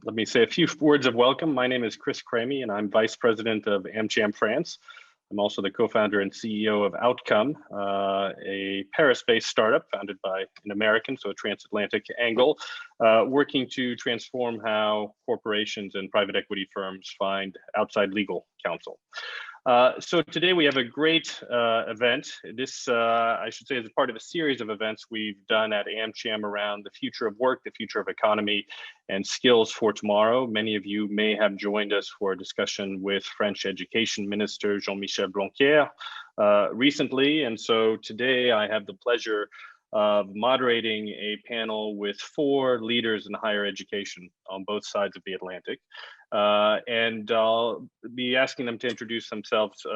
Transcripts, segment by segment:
Let me say a few words of welcome. My name is Chris Cramey, and I'm Vice President of AmCham France. I'm also the co-founder and CEO of Outcome, a Paris-based startup founded by an American, so a transatlantic angle, working to transform how corporations and private equity firms find outside legal counsel. So today we have a great event. This, I should say, is part of a series of events we've done at AmCham around the future of work, the future of economy, and skills for tomorrow. Many of you may have joined us for a discussion with French Education Minister Jean-Michel Blanquer recently. And so today I have the pleasure of moderating a panel with 4 leaders in higher education on both sides of the Atlantic. And I'll be asking them to introduce themselves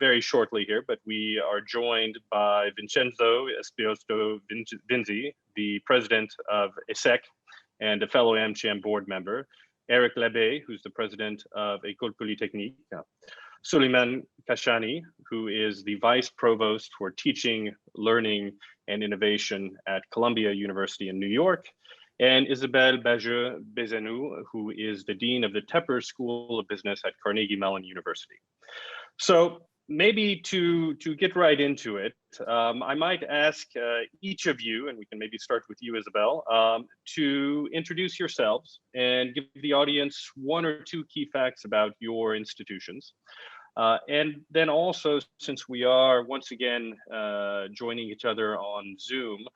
very shortly here, but we are joined by Vincenzo Espiosto Vinzi, the president of ESSEC and a fellow AmCham board member, Eric Labbé, who's the president of École Polytechnique, Suleiman Kashani, who is the vice provost for teaching, learning, and innovation at Columbia University in New York, and Isabelle Bajeux, who is the dean of the Tepper School of Business at Carnegie Mellon University. So maybe to get right into it, I might ask each of you, and we can maybe start with you, Isabelle, to introduce yourselves and give the audience 1 or 2 key facts about your institutions. And then also, since we are once again joining each other on Zoom,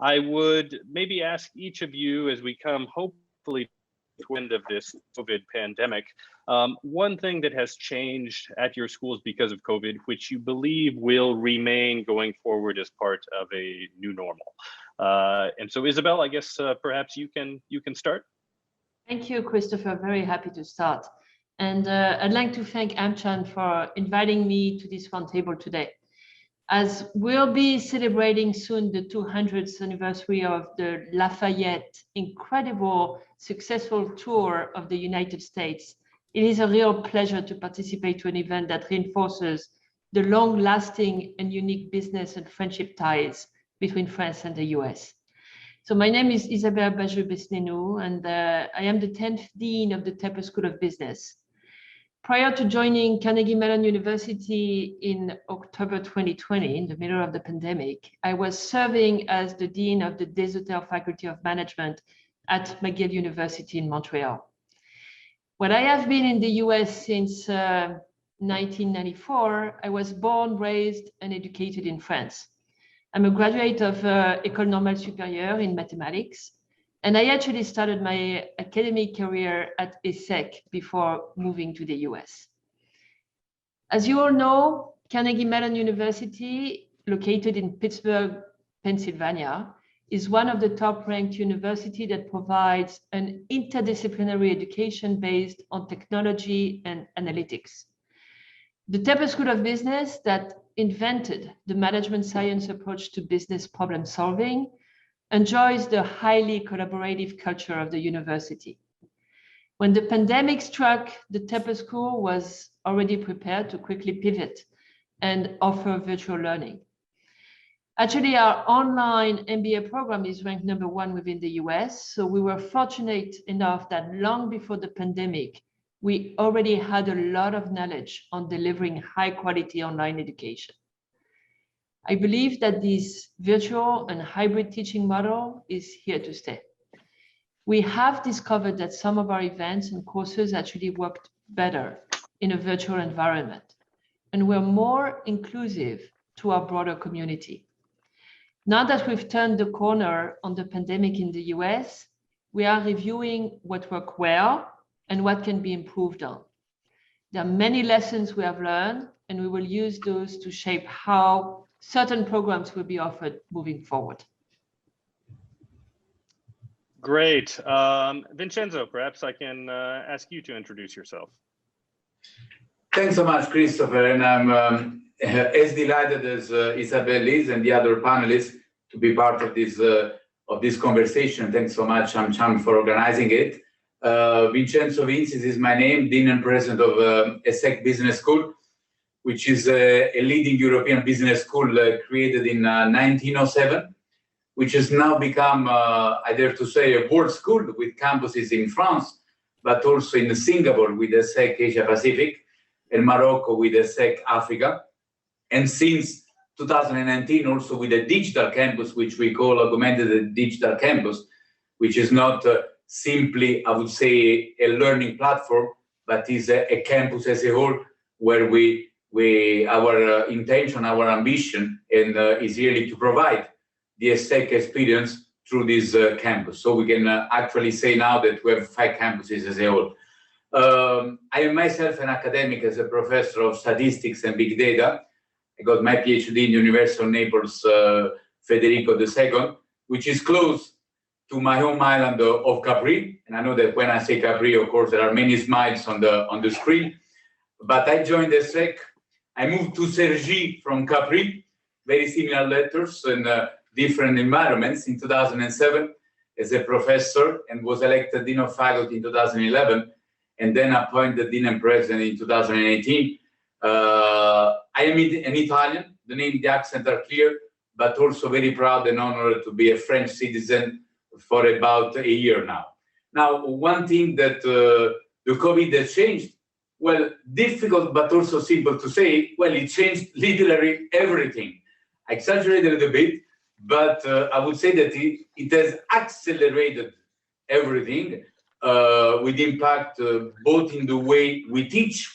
I would maybe ask each of you, as we come hopefully to the end of this COVID pandemic, one thing that has changed at your schools because of COVID, which you believe will remain going forward as part of a new normal. And so, Isabelle, I guess perhaps you can start. Thank you, Christopher. Very happy to start. And I'd like to thank AmCham for inviting me to this roundtable today. As we'll be celebrating soon the 200th anniversary of the Lafayette incredible successful tour of the United States, it is a real pleasure to participate to an event that reinforces the long-lasting and unique business and friendship ties between France and the US. So my name is Isabelle Bajeux, and I am the 10th Dean of the Tepper School of Business. Prior to joining Carnegie Mellon University in October 2020, in the middle of the pandemic, I was serving as the Dean of the Desauteurs Faculty of Management at McGill University in Montreal. When I have been in the US since 1994, I was born, raised, and educated in France. I'm a graduate of École Normale Supérieure in mathematics, and I actually started my academic career at ESSEC before moving to the US. As you all know, Carnegie Mellon University, located in Pittsburgh, Pennsylvania, is one of the top-ranked universities that provides an interdisciplinary education based on technology and analytics. The Tepper School of Business that invented the management science approach to business problem solving enjoys the highly collaborative culture of the university. When the pandemic struck, the Tepper School was already prepared to quickly pivot and offer virtual learning. Actually, our online MBA program is ranked #1 within the US, so we were fortunate enough that long before the pandemic, we already had a lot of knowledge on delivering high quality online education. I believe that this virtual and hybrid teaching model is here to stay. We have discovered that some of our events and courses actually worked better in a virtual environment, and we're more inclusive to our broader community. Now that we've turned the corner on the pandemic in the US, we are reviewing what worked well and what can be improved on. There are many lessons we have learned, and we will use those to shape how certain programs will be offered moving forward. Great. Vincenzo, perhaps I can ask you to introduce yourself. Thanks so much, Christopher. And I'm as delighted as Isabelle is and the other panelists to be part of this conversation. Thanks so much, AmCham, for organizing it. Vincenzo Vinzi is my name, Dean and President of ESSEC Business School, which is a leading European business school created in 1907, which has now become, I dare to say, a world school with campuses in France, but also in Singapore with ESSEC Asia Pacific, and Morocco with ESSEC Africa. And since 2019, also with a digital campus, which we call Augmented Digital Campus, which is not simply, I would say, a learning platform, but is a campus as a whole, where our intention, our ambition, and is really to provide the ESSEC experience through this campus. So we can actually say now that we have 5 campuses as a whole. I am myself an academic as a professor of statistics and big data. I got my PhD in the University of Naples, Federico II, which is close to my home island of Capri. And I know that when I say Capri, of course, there are many smiles on the screen. But I joined ESSEC. I moved to Cergy from Capri, very similar letters and different environments, in 2007 as a professor, and was elected Dean of Faculty in 2011, and then appointed Dean and President in 2018. I am an Italian, the name, the accent are clear, but also very proud and honored to be a French citizen for about a year now. Now, one thing that the COVID has changed, well, difficult but also simple to say, well, it changed literally everything. I exaggerated a little bit, but I would say that it has accelerated everything with impact both in the way we teach,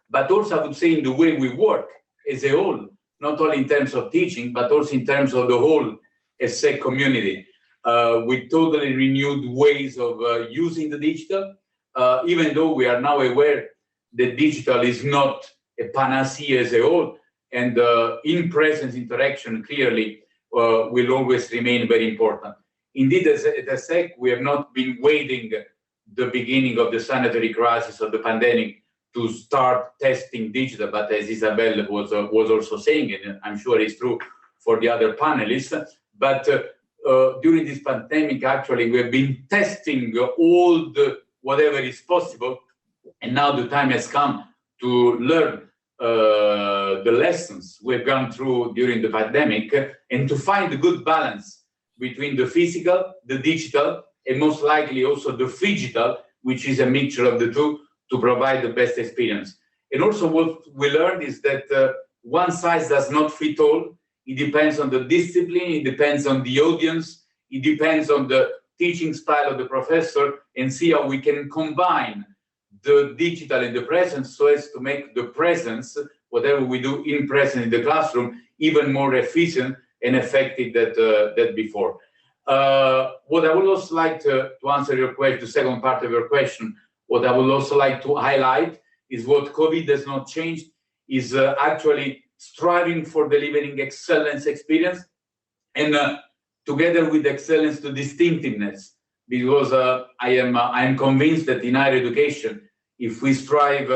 but also I would say in the way we work as a whole, not only in terms of teaching, but also in terms of the whole ESSEC community, with totally renewed ways of using the digital, even though we are now aware that digital is not a panacea as a whole, and in-presence interaction clearly will always remain very important. Indeed, as at ESSEC, we have not been waiting the beginning of the sanitary crisis of the pandemic to start testing digital, but as Isabelle was also saying, and I'm sure it's true for the other panelists, but during this pandemic, actually, we have been testing all the whatever is possible, and now the time has come to learn the lessons we've gone through during the pandemic, and to find a good balance between the physical, the digital, and most likely also the phygital, which is a mixture of the two, to provide the best experience. And also what we learned is that one size does not fit all. It depends on the discipline, it depends on the audience, it depends on the teaching style of the professor, and see how we can combine the digital and the presence so as to make the presence, whatever we do in presence in the classroom, even more efficient and effective than before. What I would also like to answer your question, the second part of your question, what I would also like to highlight is what COVID has not changed, is actually striving for delivering excellence experience, and together with excellence to distinctiveness, because I am convinced that in higher education, if we strive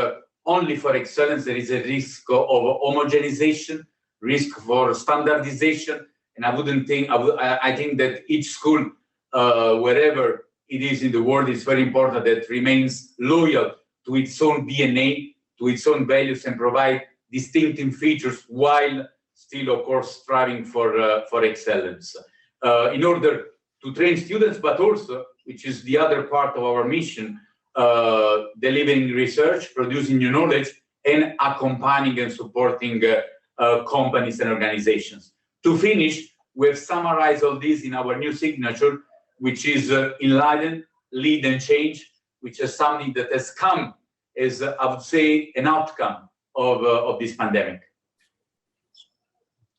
only for excellence, there is a risk of homogenization, risk for standardization, and I think that each school, wherever it is in the world, is very important that remains loyal to its own DNA, to its own values, and provide distinctive features while still, of course, striving for excellence. In order to train students, but also, which is the other part of our mission, delivering research, producing new knowledge, and accompanying and supporting companies and organizations. To finish, we have summarized all this in our new signature, which is Enlighten, Lead, and Change, which is something that has come as, I would say, an outcome of this pandemic.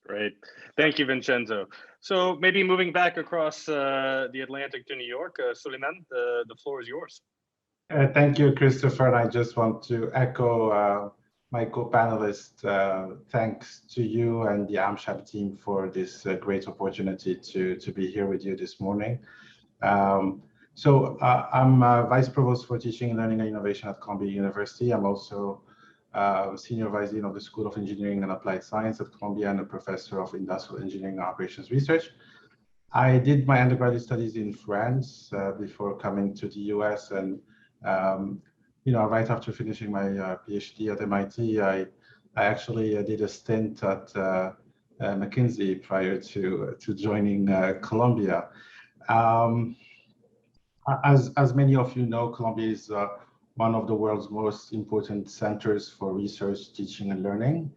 Great. Thank you, Vincenzo. So maybe moving back across the Atlantic to New York, Suleiman, the floor is yours. Thank you, Christopher. And I just want to echo my co-panelists. Thanks to you and the AmCham team for this great opportunity to be here with you this morning. I'm Vice Provost for Teaching, Learning and Innovation at Columbia University. I'm also Senior Vice Dean of the School of Engineering and Applied Science at Columbia and a Professor of Industrial Engineering and Operations Research. I did my undergraduate studies in France before coming to the US, and right after finishing my PhD at MIT, I actually did a stint at McKinsey prior to joining Columbia. As many of you know, Columbia is one of the world's most important centers for research, teaching, and learning.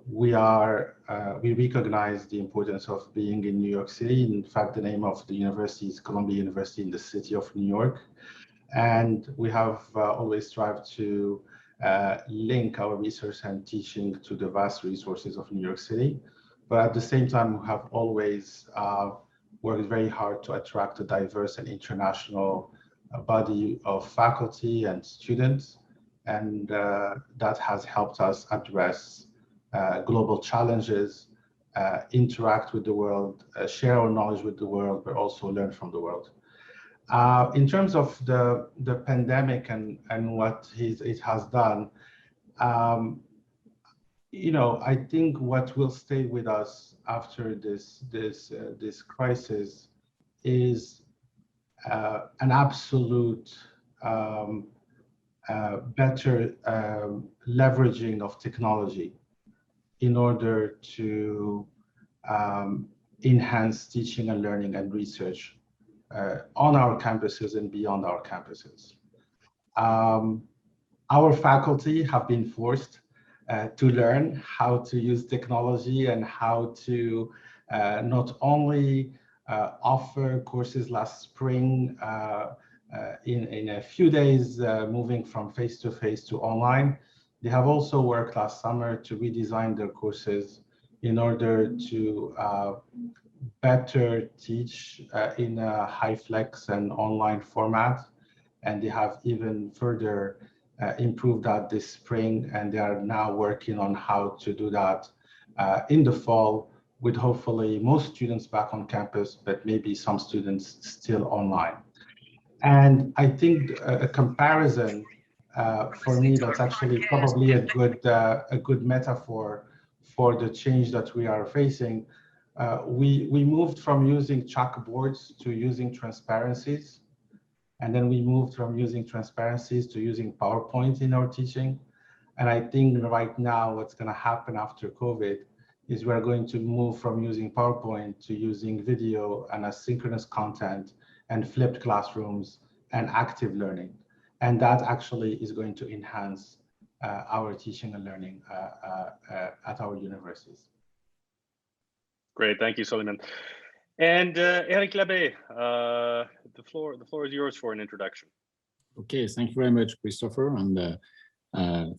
We recognize the importance of being in New York City. In fact, the name of the university is Columbia University in the city of New York. And we have always strived to link our research and teaching to the vast resources of New York City. But at the same time, we have always worked very hard to attract a diverse and international body of faculty and students. And that has helped us address global challenges, interact with the world, share our knowledge with the world, but also learn from the world. In terms of the pandemic and what it has done, I think what will stay with us after this crisis is an absolute better leveraging of technology in order to enhance teaching and learning and research on our campuses and beyond our campuses. Our faculty have been forced to learn how to use technology and how to not only offer courses last spring in a few days, moving from face-to-face to online. They have also worked last summer to redesign their courses in order to better teach in a high flex and online format. And they have even further improved that this spring, and they are now working on how to do that in the fall, with hopefully most students back on campus, but maybe some students still online. And I think a comparison for me, that's actually probably a good metaphor for the change that we are facing. We moved from using chalkboards to using transparencies. And then we moved from using transparencies to using PowerPoint in our teaching. And I think right now what's going to happen after COVID is we're going to move from using PowerPoint to using video and asynchronous content and flipped classrooms and active learning. And that actually is going to enhance our teaching and learning at our universities. Great, thank you, Soliman. And Eric Labbé, the floor is yours for an introduction. Okay, thank you very much, Christopher, and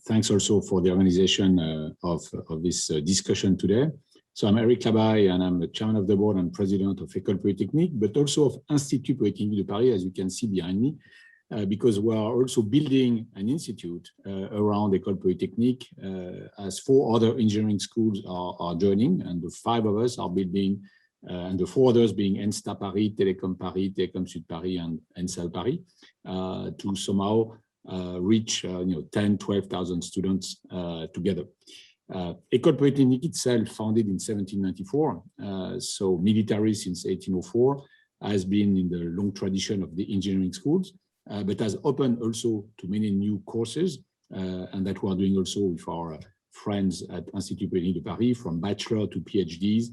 thanks also for the organization of this discussion today. So I'm Eric Labbé, and I'm the chairman of the board and president of École Polytechnique, but also of Institut Polytechnique de Paris, as you can see behind me, because we are also building an institute around École Polytechnique, as 4 other engineering schools are joining, and the 5 of us are building, and the 4 others being ENSTA Paris, Télécom Paris, Télécom Sud Paris, and ENSAL Paris, to somehow reach 10, 12,000 students together. École Polytechnique itself, founded in 1794, so military since 1804, has been in the long tradition of the engineering schools, but has opened also to many new courses, and that we are doing also with our friends at Institut Polytechnique de Paris, from bachelor to PhDs.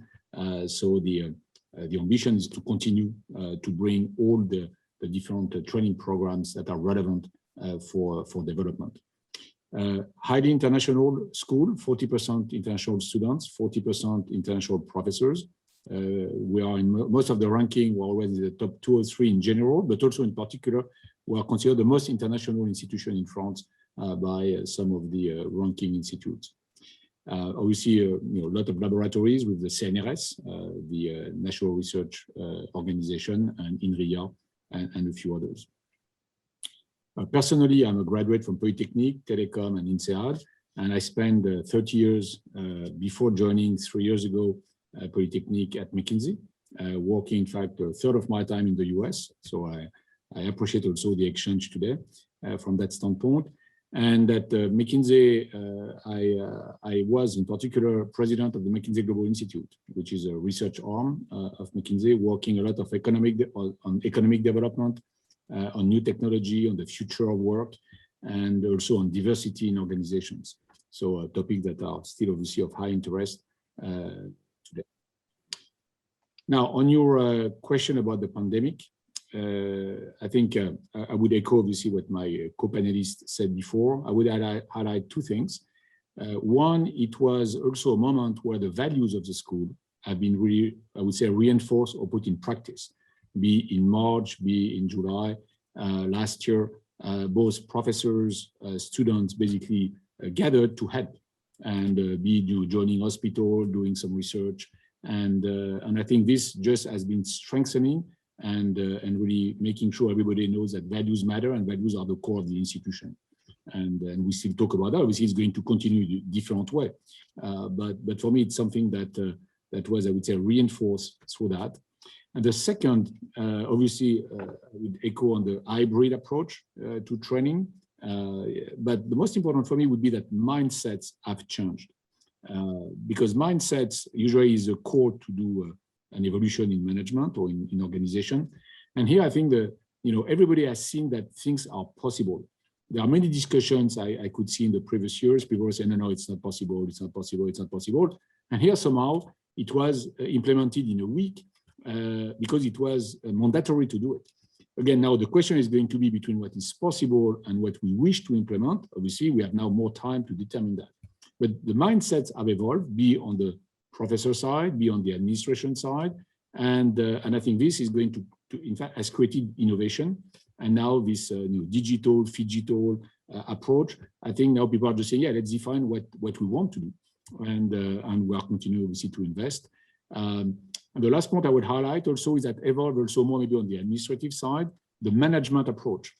So the ambition is to continue to bring all the different training programs that are relevant for development. Highly international school, 40% international students, 40% international professors. We are in most of the ranking, we're always in the top 2 or 3 in general, but also in particular, we are considered the most international institution in France by some of the ranking institutes. Obviously, a lot of laboratories with the CNRS, the National Research Organization, and INRIA, and a few others. Personally, I'm a graduate from Polytechnique, Telecom, and INSEAD, and I spent 30 years before joining 3 years ago Polytechnique at McKinsey, working in fact a third of my time in the US. So I appreciate also the exchange today from that standpoint. And at McKinsey, I was in particular president of the McKinsey Global Institute, which is a research arm of McKinsey, working a lot of on economic development, on new technology, on the future of work, and also on diversity in organizations. So topics that are still obviously of high interest today. Now, on your question about the pandemic, I think I would echo obviously what my co-panelists said before. I would highlight two things. One, it was also a moment where the values of the school have been really, I would say, reinforced or put in practice, be in March, be in July. Last year, both professors, students basically gathered to help and be joining hospital, doing some research. And I think this just has been strengthening and really making sure everybody knows that values matter and values are the core of the institution. And we still talk about that. Obviously, it's going to continue in a different way. But for me, it's something that was, I would say, reinforced through that. And the second, obviously, I would echo on the hybrid approach to training. But the most important for me would be that mindsets have changed. Because mindsets usually is a core to do an evolution in management or in organization. And here I think that everybody has seen that things are possible. There are many discussions I could see in the previous years. People were saying, no, it's not possible, it's not possible, it's not possible. And here somehow it was implemented in a week because it was mandatory to do it. Again, now the question is going to be between what is possible and what we wish to implement. Obviously, we have now more time to determine that. But the mindsets have evolved, be on the professor side, be on the administration side. And I think this is going to in fact, has created innovation. And now this new digital, phygital approach, I think now people are just saying, yeah, let's define what we want to do. And we are continuing obviously to invest. And the last point I would highlight also is that evolve also more maybe on the administrative side, the management approach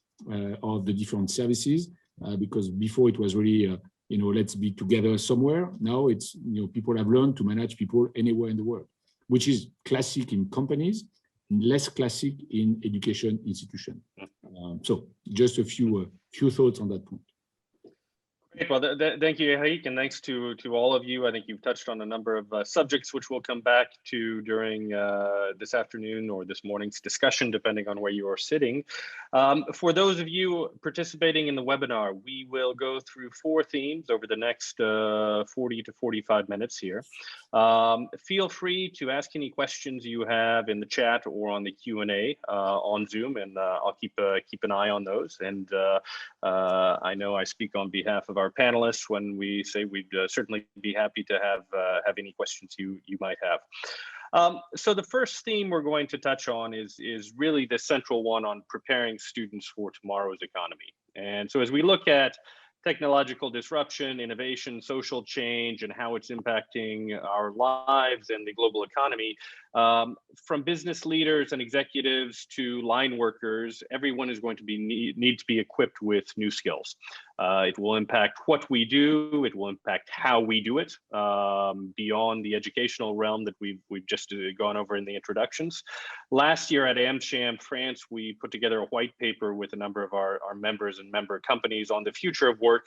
of the different services, because before it was really, let's be together somewhere. Now it's, people have learned to manage people anywhere in the world, which is classic in companies, less classic in education institution. So just a few thoughts on that point. Great. Well, thank you, Eric, and thanks to all of you. I think you've touched on a number of subjects which we'll come back to during this afternoon or this morning's discussion, depending on where you are sitting. For those of you participating in the webinar, we will go through 4 themes over the next 40 to 45 minutes here. Feel free to ask any questions you have in the chat or on the Q&A on Zoom, and I'll keep an eye on those. And I know I speak on behalf of our panelists when we say we'd certainly be happy to have any questions you might have. So the first theme we're going to touch on is really the central one on preparing students for tomorrow's economy. And so as we look at technological disruption, innovation, social change, and how it's impacting our lives and the global economy, from business leaders and executives to line workers, everyone is going to need to be equipped with new skills. It will impact what we do. It will impact how we do it beyond the educational realm that we've just gone over in the introductions. Last year at AmCham France, we put together a white paper with a number of our members and member companies on the future of work,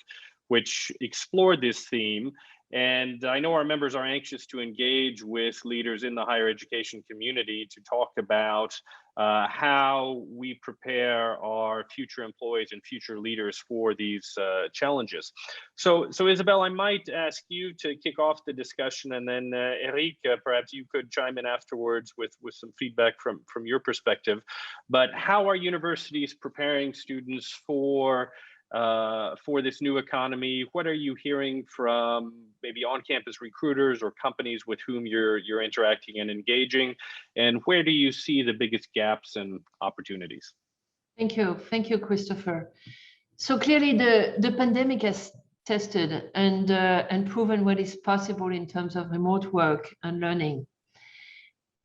which explored this theme. And I know our members are anxious to engage with leaders in the higher education community to talk about how we prepare our future employees and future leaders for these challenges. So Isabelle, I might ask you to kick off the discussion, and then Eric, perhaps you could chime in afterwards with some feedback from your perspective. But how are universities preparing students for this new economy? What are you hearing from maybe on-campus recruiters or companies with whom you're interacting and engaging? And where do you see the biggest gaps and opportunities? Thank you, Christopher. So clearly the pandemic has tested and proven what is possible in terms of remote work and learning.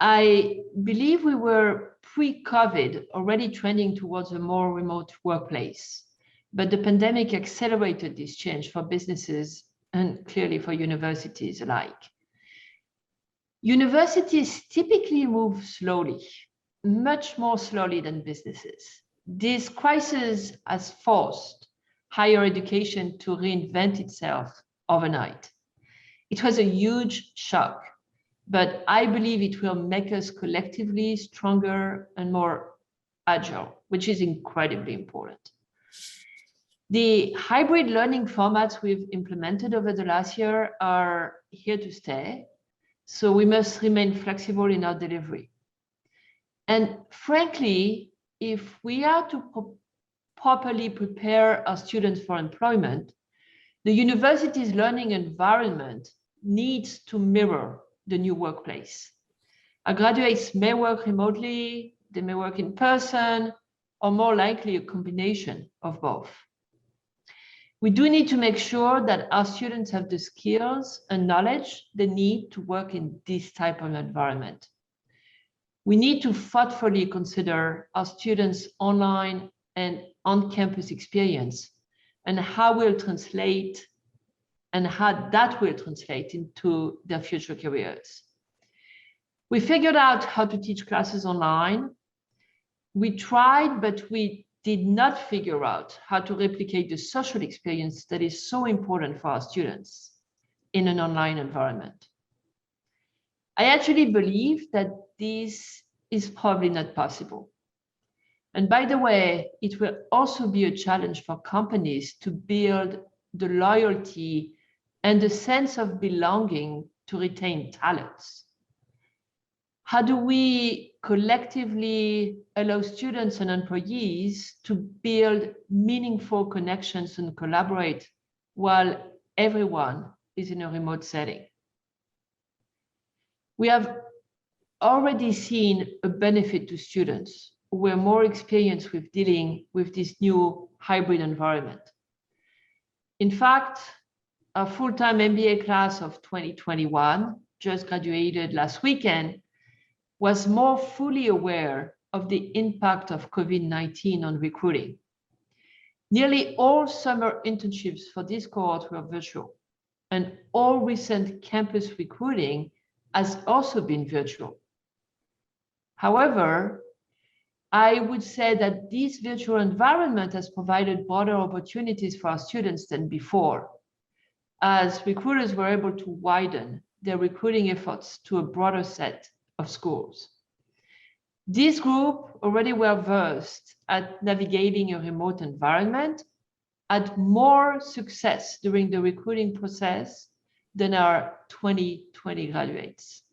I believe we were pre-COVID already trending towards a more remote workplace. But the pandemic accelerated this change for businesses and clearly for universities alike. Universities typically move slowly, much more slowly than businesses. This crisis has forced higher education to reinvent itself overnight. It was a huge shock, but I believe it will make us collectively stronger and more agile, which is incredibly important. The hybrid learning formats we've implemented over the last year are here to stay, So we must remain flexible in our delivery. And frankly, if we are to properly prepare our students for employment, the university's learning environment needs to mirror the new workplace. Our graduates may work remotely, they may work in person, or more likely a combination of both. We do need to make sure that our students have the skills and knowledge they need to work in this type of environment. We need to thoughtfully consider our students' online and on-campus experience and how that will translate into their future careers. We figured out how to teach classes online. We tried, but we did not figure out how to replicate the social experience that is so important for our students in an online environment. I actually believe that this is probably not possible. And by the way, it will also be a challenge for companies to build the loyalty and the sense of belonging to retain talents. How do we collectively allow students and employees to build meaningful connections and collaborate while everyone is in a remote setting? We have already seen a benefit to students who were more experienced with dealing with this new hybrid environment. In fact, our full-time MBA class of 2021, just graduated last weekend, was more fully aware of the impact of COVID-19 on recruiting. Nearly all summer internships for this cohort were virtual, and all recent campus recruiting has also been virtual. However, I would say that this virtual environment has provided broader opportunities for our students than before, as recruiters were able to widen their recruiting efforts to a broader set of schools. This group, already well versed at navigating a remote environment, had more success during the recruiting process than our 2020 graduates.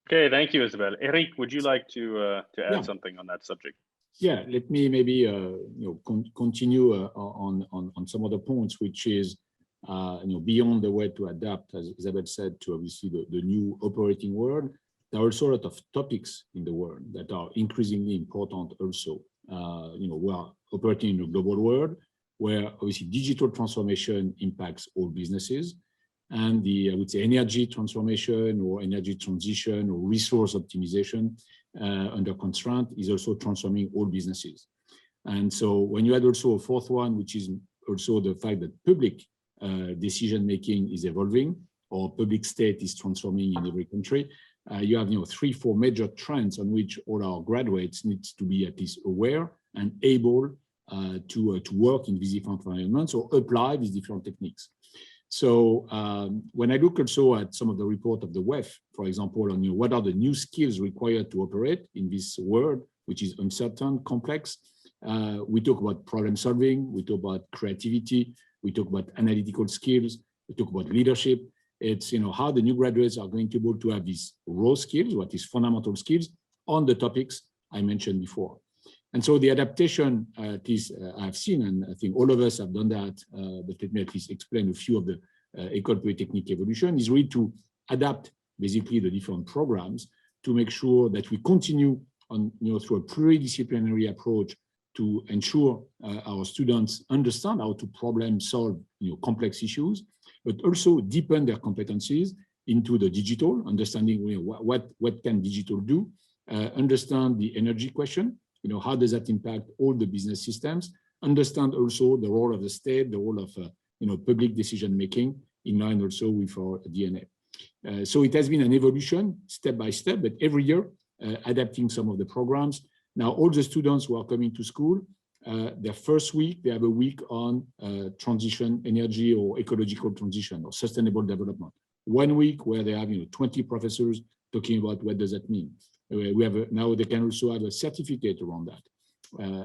Okay, thank you, Isabelle. Eric, would you like to add something on that subject? Yeah, let me maybe continue on some other points, which is beyond the way to adapt, as Isabelle said, to obviously the new operating world. There are also a lot of topics in the world that are increasingly important also. We are operating in a global world where obviously digital transformation impacts all businesses, and the, I would say, energy transformation or energy transition or resource optimization under constraint is also transforming all businesses. And so when you add also a fourth one, which is also the fact that public decision-making is evolving, or public state is transforming in every country, you have 3-4 major trends on which all our graduates need to be at least aware and able to work in these different environments or apply these different techniques. So when I look also at some of the report of the WEF, for example, on what are the new skills required to operate in this world, which is uncertain, complex, we talk about problem solving, we talk about creativity, we talk about analytical skills, we talk about leadership. It's how the new graduates are going to be able to have these raw skills, what is fundamental skills on the topics I mentioned before. And so the adaptation, at least I've seen, and I think all of us have done that, but let me at least explain a few of the École Polytechnique evolution, is really to adapt basically the different programs to make sure that we continue on, through a pluridisciplinary approach to ensure our students understand how to problem solve complex issues, but also deepen their competencies into the digital, understanding what can digital do, understand the energy question, how does that impact all the business systems, understand also the role of the state, the role of public decision making in line also with our DNA. So it has been an evolution step by step, but every year adapting some of the programs. Now, all the students who are coming to school, their first week, they have a week on transition, energy or ecological transition or sustainable development. 1 week where they have 20 professors talking about what does that mean. We have now they can also have a certificate around that.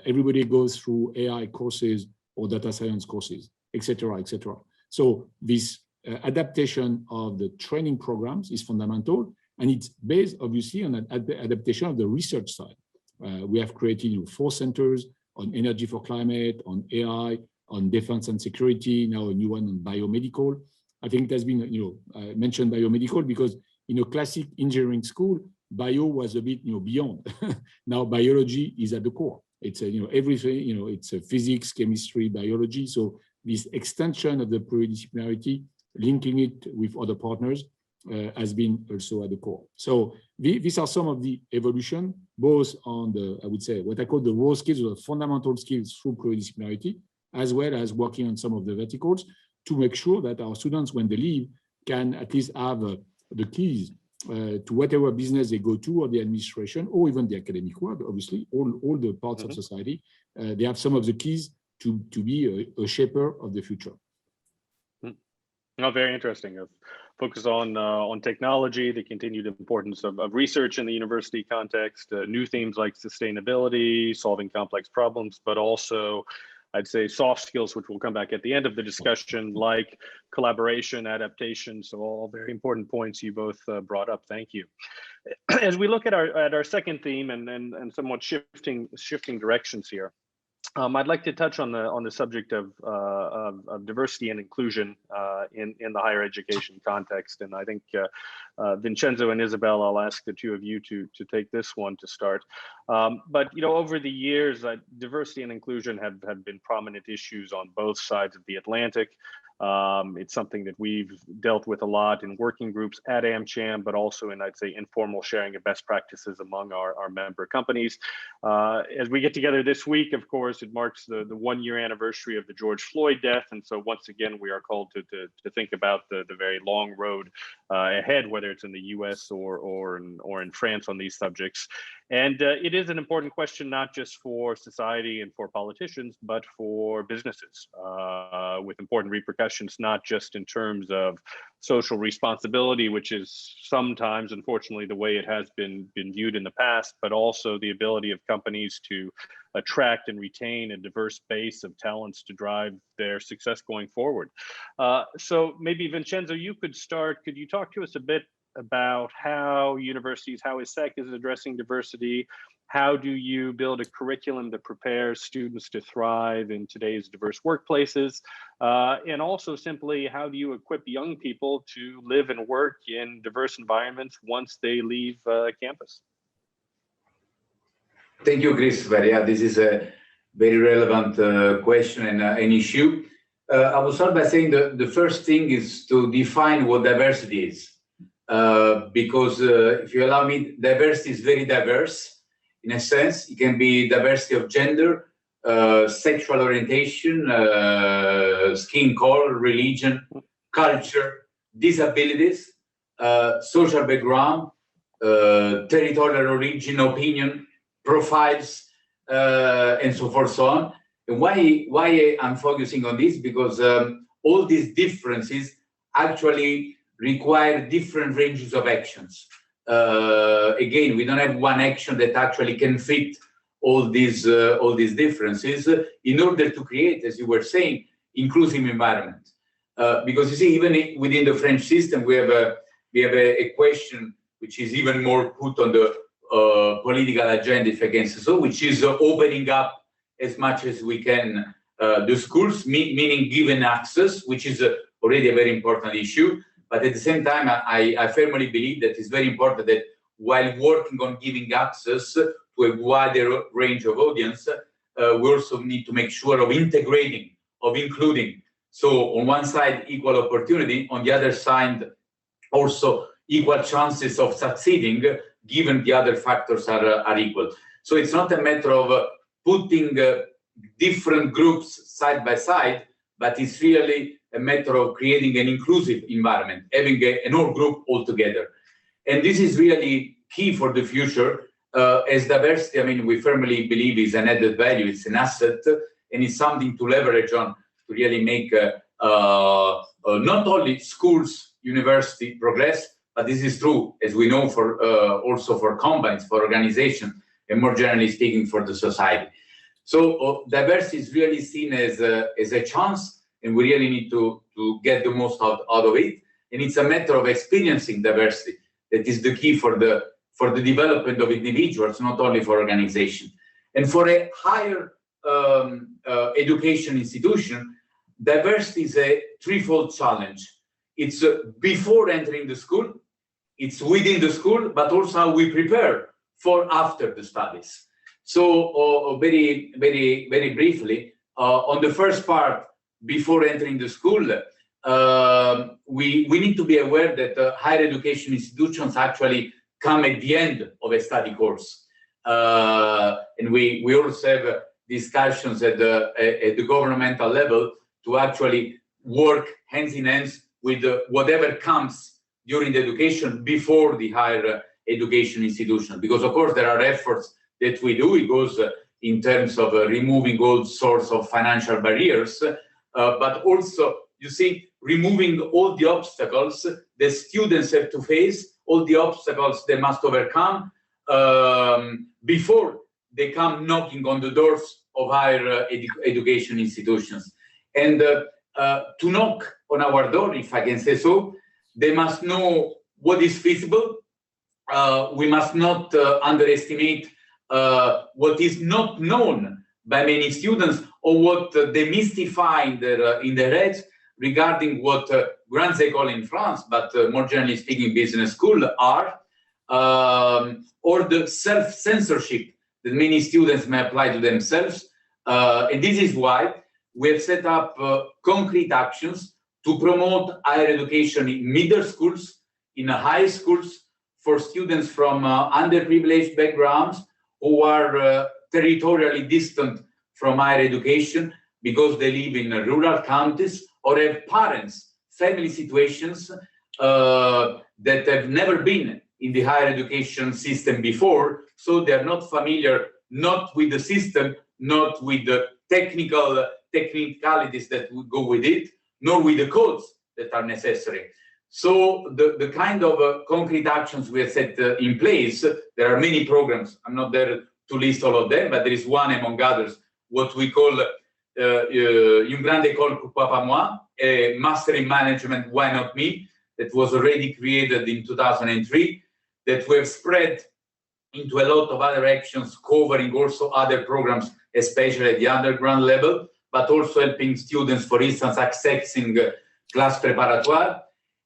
Everybody goes through AI courses or data science courses, etc., etc. So this adaptation of the training programs is fundamental, and it's based obviously on adaptation of the research side. We have created 4 centers on energy for climate, on AI, on defense and security, now a new one on biomedical. I think it has been, I mentioned biomedical because in a classic engineering school, bio was a bit, beyond. Now biology is at the core. It's everything, it's a physics, chemistry, biology. So this extension of the pluridisciplinarity, linking it with other partners, has been also at the core. So these are some of the evolution, both on the, I would say, what I call the raw skills or the fundamental skills through pluridisciplinarity, as well as working on some of the verticals to make sure that our students, when they leave, can at least have the keys to whatever business they go to, or the administration, or even the academic world, obviously, all the parts of society, they have some of the keys to be a shaper of the future. No, very interesting. Focus on technology, the continued importance of research in the university context, new themes like sustainability, solving complex problems, but also, I'd say, soft skills, which will come back at the end of the discussion, like collaboration, adaptation. So all very important points you both brought up. Thank you. As we look at our second theme and somewhat shifting directions here, I'd like to touch on the subject of diversity and inclusion in the higher education context. And I think Vincenzo and Isabelle, I'll ask the two of you to take this one to start. But over the years, diversity and inclusion have been prominent issues on both sides of the Atlantic. It's something that we've dealt with a lot in working groups at AmCham, but also in, I'd say, informal sharing of best practices among our member companies. As we get together this week, of course, it marks the 1-year anniversary of the George Floyd death. And so once again, we are called to think about the very long road ahead, whether it's in the US or in France on these subjects. And it is an important question, not just for society and for politicians, but for businesses, with important repercussions, not just in terms of social responsibility, which is sometimes, unfortunately, the way it has been viewed in the past, but also the ability of companies to attract and retain a diverse base of talents to drive their success going forward. So maybe Vincenzo, you could start. Could you talk to us a bit about how universities, how ISEC is addressing diversity? How do you build a curriculum that prepares students to thrive in today's diverse workplaces? And also simply, how do you equip young people to live and work in diverse environments once they leave campus? Thank you, Christopher. Yeah, this is a very relevant question and an issue. I will start by saying the first thing is to define what diversity is. Because if you allow me, diversity is very diverse. In a sense, it can be diversity of gender, sexual orientation, skin color, religion, culture, disabilities, social background, territorial origin, opinion, profiles, and so forth, so on. And why I'm focusing on this? Because all these differences actually require different ranges of actions. Again, we don't have one action that actually can fit all these differences in order to create, as you were saying, inclusive environment. Because you see, even within the French system, we have a question which is even more put on the political agenda, if I can say so, which is opening up as much as we can the schools, meaning given access, which is already a very important issue. But at the same time, I firmly believe that it's very important that while working on giving access to a wider range of audience, we also need to make sure of integrating, of including. So on one side, equal opportunity, on the other side, also equal chances of succeeding, given the other factors are equal. So it's not a matter of putting different groups side by side, but it's really a matter of creating an inclusive environment, having an all group all together. And this is really key for the future. As diversity, I mean, we firmly believe is an added value, it's an asset, and it's something to leverage on to really make not only schools, university progress, but this is true, as we know, for also for companies, for organizations, and more generally speaking, for the society. So diversity is really seen as a chance and we really need to get the most out of it. And it's a matter of experiencing diversity that is the key for the development of individuals, not only for organizations. And for a higher education institution, diversity is a threefold challenge. It's before entering the school, it's within the school, but also how we prepare for after the studies. So very briefly, on the first part, before entering the school, we need to be aware that higher education institutions actually come at the end of a study course. And we also have discussions at the governmental level to actually work hands in hands with whatever comes during the education before the higher education institution. Because of course there are efforts that we do. It goes in terms of removing all sorts of financial barriers, but also, you see, removing all the obstacles the students have to face, all the obstacles they must overcome before they come knocking on the doors of higher education institutions. And to knock on our door, if I can say so, they must know what is feasible. We must not underestimate what is not known by many students, or what they mystify in their heads regarding what grandes écoles in France, but more generally speaking, business school are, or the self-censorship that many students may apply to themselves. And this is why we have set up concrete actions to promote higher education in middle schools, in high schools, for students from underprivileged backgrounds who are territorially distant from higher education because they live in rural counties, or have parents, family situations that have never been in the higher education system before, so they're not familiar, not with the system, not with the technicalities that would go with it, nor with the codes that are necessary. So the kind of concrete actions we have set in place, there are many programs. I'm not there to list all of them, but there is one among others, what we call Une grande école, pourquoi pas moi, a master in management, why not me, that was already created in 2003, that we have spread into a lot of other actions, covering also other programs, especially at the underground level, but also helping students, for instance, accessing class préparatoire.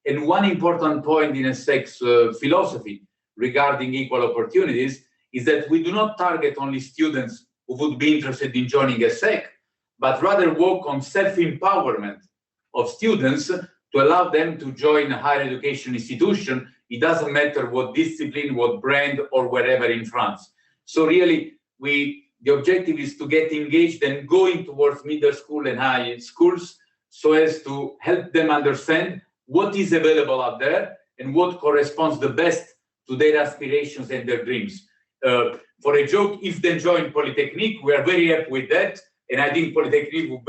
And one important point in ESSEC's philosophy regarding equal opportunities is that we do not target only students who would be interested in joining ESSEC, but rather work on self-empowerment of students to allow them to join a higher education institution. It doesn't matter what discipline, what brand, or wherever in France. So really, the objective is to get engaged and going towards middle school and high schools so as to help them understand what is available out there and what corresponds the best to their aspirations and their dreams. For a joke, if they join Polytechnique, we are very happy with that. And I think Polytechnique would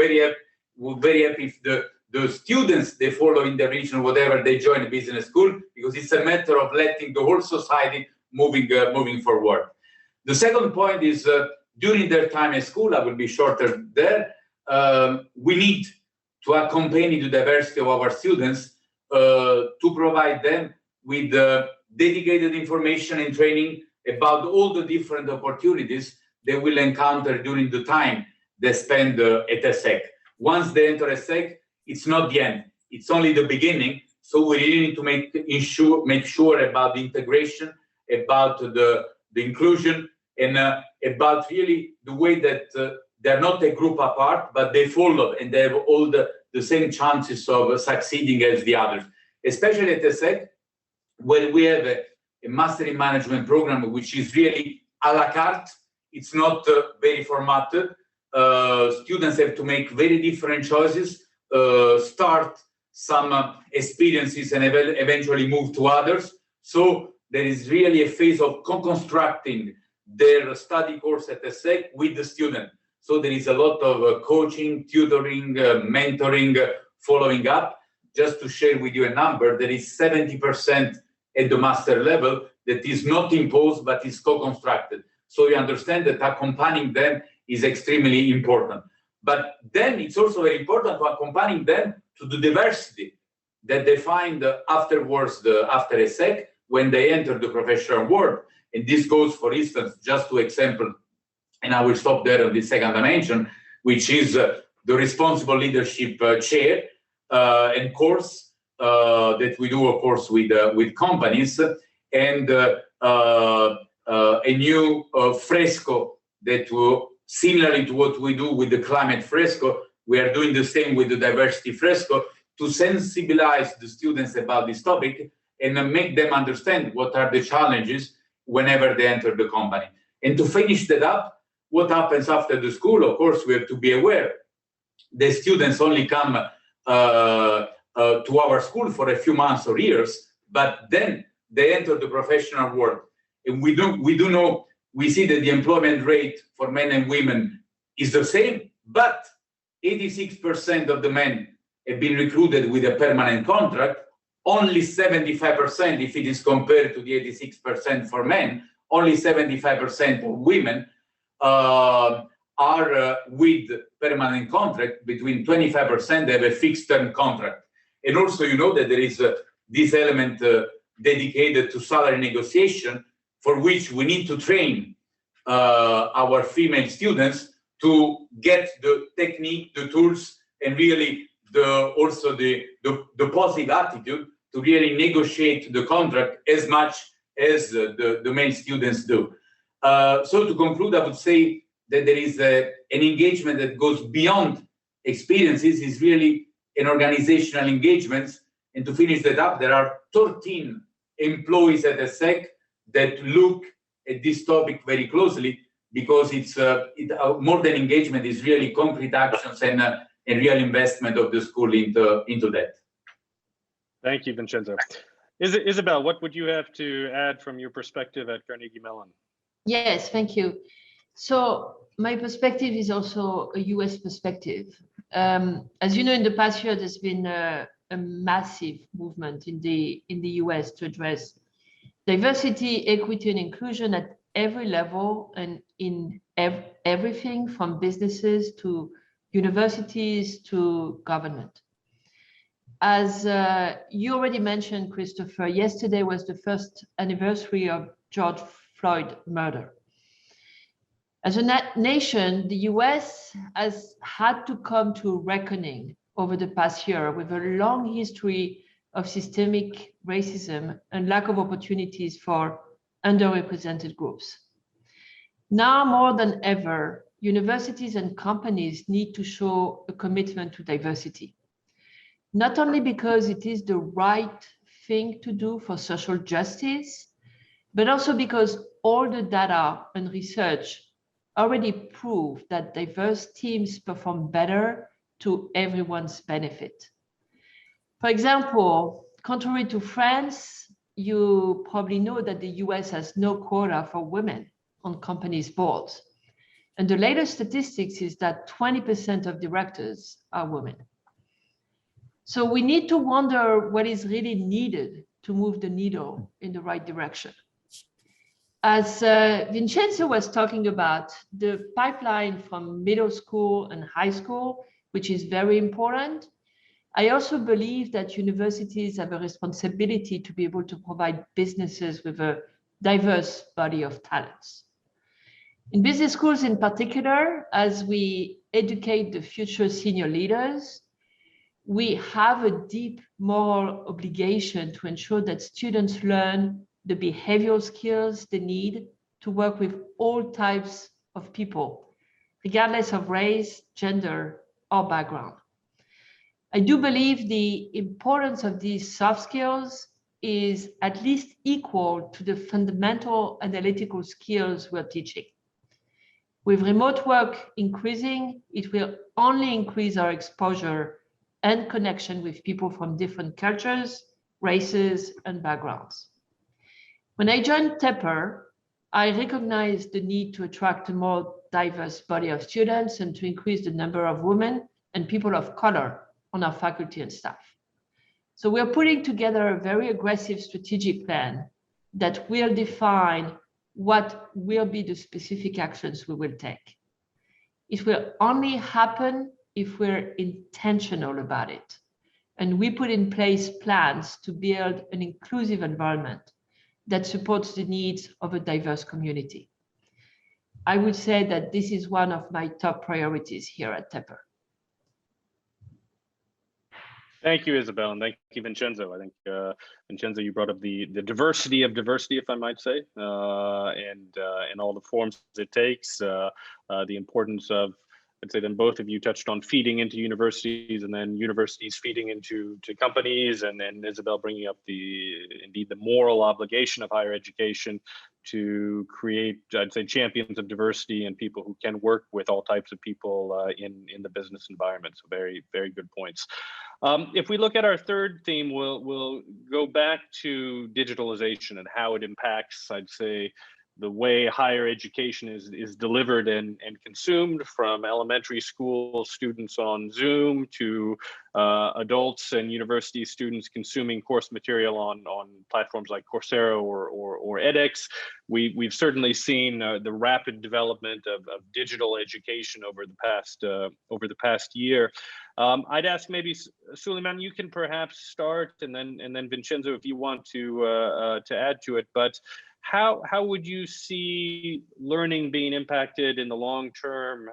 very happy if the students they follow in the region, whatever they join a business school, because it's a matter of letting the whole society moving forward. The second point is during their time at school, I will be shorter there, we need to accompany the diversity of our students to provide them with dedicated information and training about all the different opportunities they will encounter during the time they spend at ESSEC. Once they enter ESSEC, it's not the end, it's only the beginning. So we really need to make sure about the integration, about the inclusion, and about really the way that they're not a group apart, but they follow and they have all the same chances of succeeding as the others. Especially at ESSEC, where we have a master in management program, which is really a la carte. It's not very formatted. Students have to make very different choices, start some experiences and eventually move to others. So there is really a phase of co-constructing their study course at ESSEC with the student. So there is a lot of coaching, tutoring, mentoring, following up. Just to share with you a number, there is 70% at the master level that is not imposed, but is co-constructed. So you understand that accompanying them is extremely important. But then it's also very important to accompany them to the diversity that they find afterwards, after a sec, when they enter the professional world. And this goes, for instance, just to example, and I will stop there on the second dimension, which is the responsible leadership chair and course that we do, of course, with companies, and a new fresco that will, similarly to what we do with the climate fresco, we are doing the same with the diversity fresco to sensibilize the students about this topic and make them understand what are the challenges whenever they enter the company. And to finish that up, what happens after the school? Of course, we have to be aware the students only come to our school for a few months or years, but then they enter the professional world. And we do know, we see that the employment rate for men and women is the same, but 86% of the men have been recruited with a permanent contract. Only 75%, if it is compared to the 86% for men, only 75% of women are with permanent contract. Between 25% have a fixed term contract. And also, you know that there is this element dedicated to salary negotiation, for which we need to train our female students to get the technique, the tools, and really also the positive attitude to really negotiate the contract as much as the male students do. So to conclude, I would say that there is an engagement that goes beyond experiences, is really an organizational engagement. And to finish that up, there are 13 employees at ESSEC that look at this topic very closely, because it's more than engagement, is really concrete actions and real investment of the school into that. Thank you, Vincenzo. Isabelle, what would you have to add from your perspective at Carnegie Mellon? Yes, thank you. So my perspective is also a US perspective. As you know, in the past year, there's been a massive movement in the US to address diversity, equity, and inclusion at every level and in everything from businesses to universities to government. As you already mentioned, Christopher, yesterday was the first anniversary of George Floyd murder. As a nation, the US has had to come to reckoning over the past year with a long history of systemic racism and lack of opportunities for underrepresented groups. Now more than ever, universities and companies need to show a commitment to diversity, not only because it is the right thing to do for social justice, but also because all the data and research already prove that diverse teams perform better to everyone's benefit. For example, contrary to France, you probably know that the US has no quota for women on companies' boards. And the latest statistics is that 20% of directors are women. So we need to wonder what is really needed to move the needle in the right direction. As Vincenzo was talking about, the pipeline from middle school and high school, which is very important, I also believe that universities have a responsibility to be able to provide businesses with a diverse body of talents. In business schools in particular, as we educate the future senior leaders, we have a deep moral obligation to ensure that students learn the behavioral skills they need to work with all types of people, regardless of race, gender, or background. I do believe the importance of these soft skills is at least equal to the fundamental analytical skills we're teaching. With remote work increasing, it will only increase our exposure and connection with people from different cultures, races, and backgrounds. When I joined Tepper, I recognized the need to attract a more diverse body of students and to increase the number of women and people of color on our faculty and staff. So we're putting together a very aggressive strategic plan that will define what will be the specific actions we will take. It will only happen if we're intentional about it. And we put in place plans to build an inclusive environment that supports the needs of a diverse community. I would say that this is one of my top priorities here at Tepper. Thank you, Isabelle, and thank you, Vincenzo. I think, Vincenzo, you brought up the diversity of diversity, if I might say, and all the forms it takes, the importance of, I'd say then both of you touched on feeding into universities and then universities feeding into companies, and then Isabelle bringing up indeed the moral obligation of higher education to create, I'd say, champions of diversity and people who can work with all types of people in the business environment. So very, very good points. If we look at our third theme, we'll go back to digitalization and how it impacts, I'd say, the way higher education is delivered and consumed, from elementary school students on Zoom to adults and university students consuming course material on platforms like Coursera or edX. We've certainly seen the rapid development of digital education over the past year. I'd ask maybe Suleiman, you can perhaps start, and then Vincenzo, if you want to add to it. But how would you see learning being impacted in the long term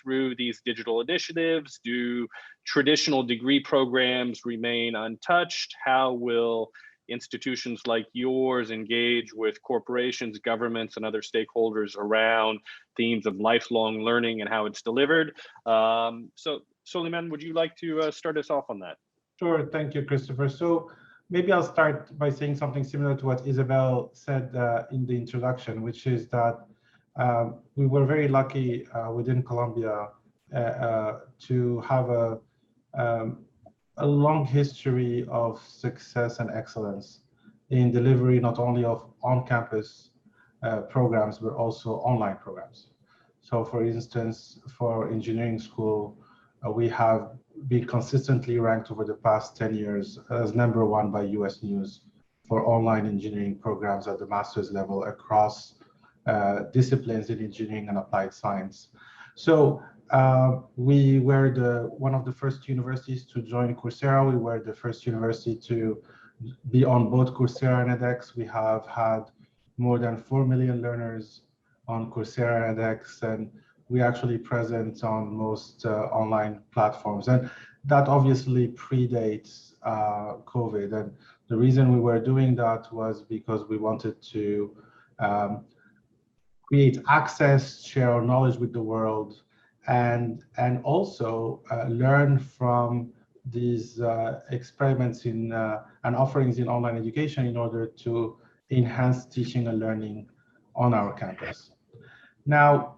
through these digital initiatives? Do traditional degree programs remain untouched? How will institutions like yours engage with corporations, governments, and other stakeholders around themes of lifelong learning and how it's delivered? So Suleiman, would you like to start us off on that? Sure, thank you, Christopher. So maybe I'll start by saying something similar to what Isabelle said in the introduction, which is that we were very lucky within Columbia to have a long history of success and excellence in delivery, not only of on-campus programs, but also online programs. So for instance, for engineering school, we have been consistently ranked over the past 10 years as #1 by US News for online engineering programs at the master's level across disciplines in engineering and applied science. So we were one of the first universities to join Coursera. We were the first university to be on both Coursera and edX. We have had more than 4 million learners on Coursera and edX, and we're actually present on most online platforms. And that obviously predates COVID. And the reason we were doing that was because we wanted to create access, share our knowledge with the world, and also learn from these experiments and offerings in online education in order to enhance teaching and learning on our campus. Now,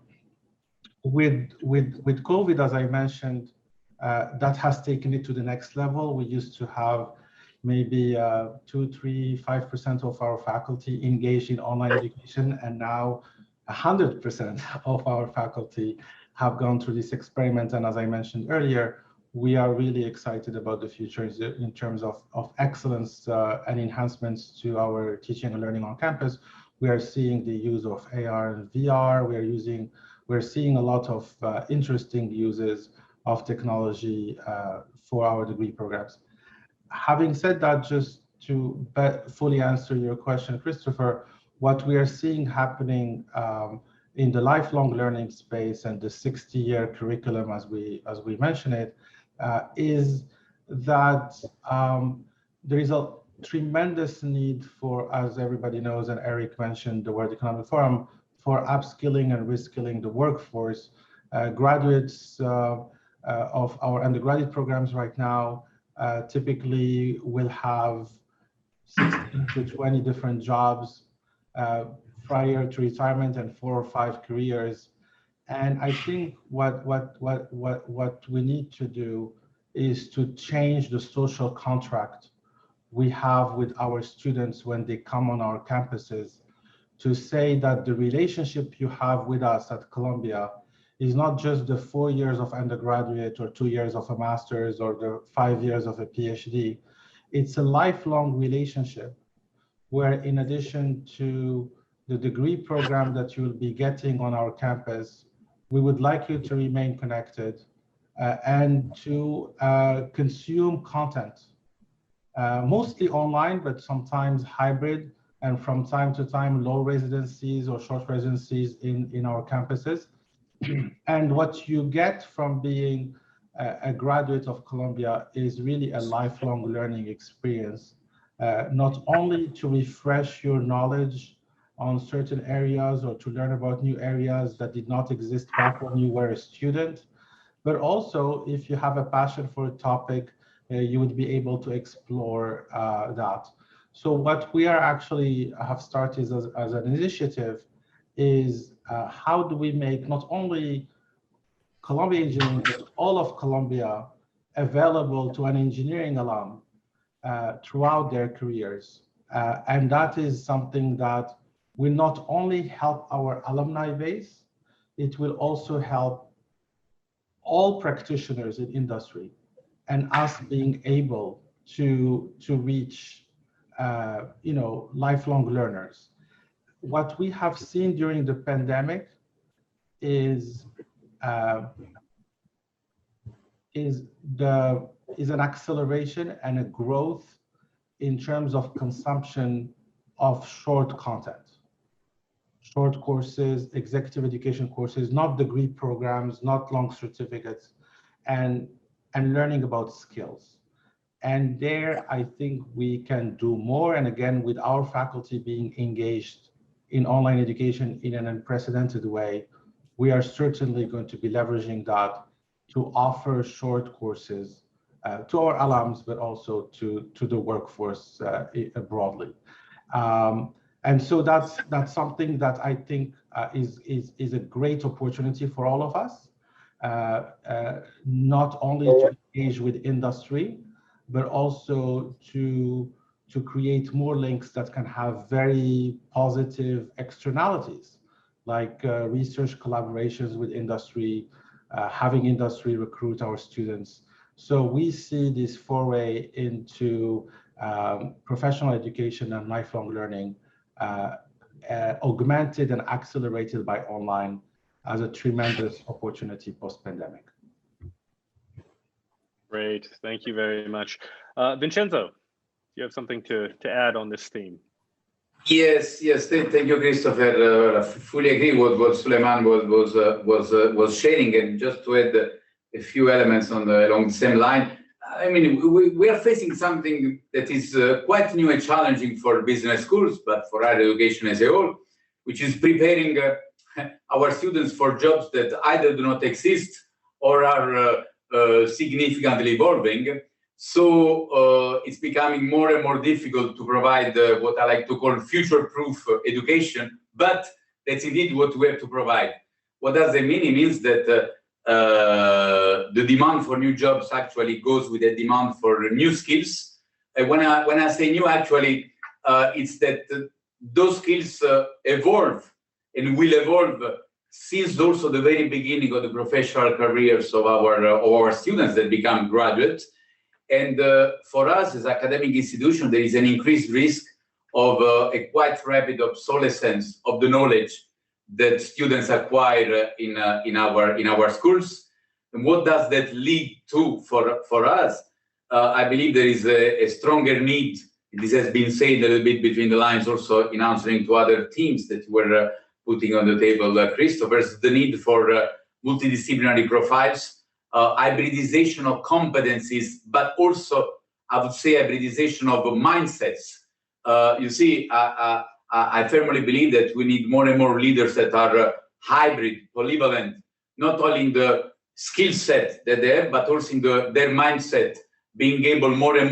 with COVID, as I mentioned, that has taken it to the next level. We used to have maybe 2, 3, 5% of our faculty engaged in online education, and now 100% of our faculty have gone through this experiment. And as I mentioned earlier, we are really excited about the future in terms of excellence and enhancements to our teaching and learning on campus. We are seeing the use of AR and VR. We're seeing a lot of interesting uses of technology for our degree programs. Having said that, just to fully answer your question, Christopher, what we are seeing happening in the lifelong learning space and the 60-year curriculum, as we mention it, is that there is a tremendous need for, as everybody knows, and Eric mentioned the World Economic Forum, for upskilling and reskilling the workforce. Graduates of our undergraduate programs right now typically will have 16 to 20 different jobs prior to retirement and 4 or 5 careers. And I think what we need to do is to change the social contract we have with our students when they come on our campuses, to say that the relationship you have with us at Columbia is not just the 4 years of undergraduate or 2 years of a master's or the 5 years of a PhD. It's a lifelong relationship where, in addition to the degree program that you'll be getting on our campus, we would like you to remain connected and to consume content, mostly online, but sometimes hybrid, and from time to time, low residencies or short residencies in our campuses. And what you get from being a graduate of Columbia is really a lifelong learning experience, not only to refresh your knowledge on certain areas or to learn about new areas that did not exist back when you were a student, but also if you have a passion for a topic, you would be able to explore that. So what we are actually have started as an initiative is how do we make not only Columbia Engineering, but all of Columbia available to an engineering alum throughout their careers. And that is something that will not only help our alumni base, it will also help all practitioners in industry and us being able to reach lifelong learners. What we have seen during the pandemic is an acceleration and a growth in terms of consumption of short content, short courses, executive education courses, not degree programs, not long certificates, and learning about skills. And there, I think we can do more. And again, with our faculty being engaged in online education in an unprecedented way, we are certainly going to be leveraging that to offer short courses to our alums, but also to the workforce broadly. And so that's something that I think is a great opportunity for all of us, not only to engage with industry, but also to create more links that can have very positive externalities, like research collaborations with industry, having industry recruit our students. So we see this foray into professional education and lifelong learning augmented and accelerated by online as a tremendous opportunity post-pandemic. Great, thank you very much. Vincenzo, do you have something to add on this theme? Yes, thank you, Christopher. I fully agree with what Suleiman was sharing, and just to add a few elements along the same line. I mean, we are facing something that is quite new and challenging for business schools, but for higher education as a whole, which is preparing our students for jobs that either do not exist or are significantly evolving. So it's becoming more and more difficult to provide what I like to call future-proof education, but that's indeed what we have to provide. What does it mean? It means that the demand for new jobs actually goes with the demand for new skills. When I say new, actually, it's that those skills evolve and will evolve since also the very beginning of the professional careers of our students that become graduates. And for us as academic institution, there is an increased risk of a quite rapid obsolescence of the knowledge that students acquire in our schools. And what does that lead to for us? I believe there is a stronger need. This has been said a little bit between the lines, also in answering to other themes that were putting on the table, Christopher, the need for multidisciplinary profiles, hybridization of competencies, but also, I would say, hybridization of mindsets. You see, I firmly believe that we need more and more leaders that are hybrid, polyvalent, not only in the skill set that they have, but also in their mindset, being able more and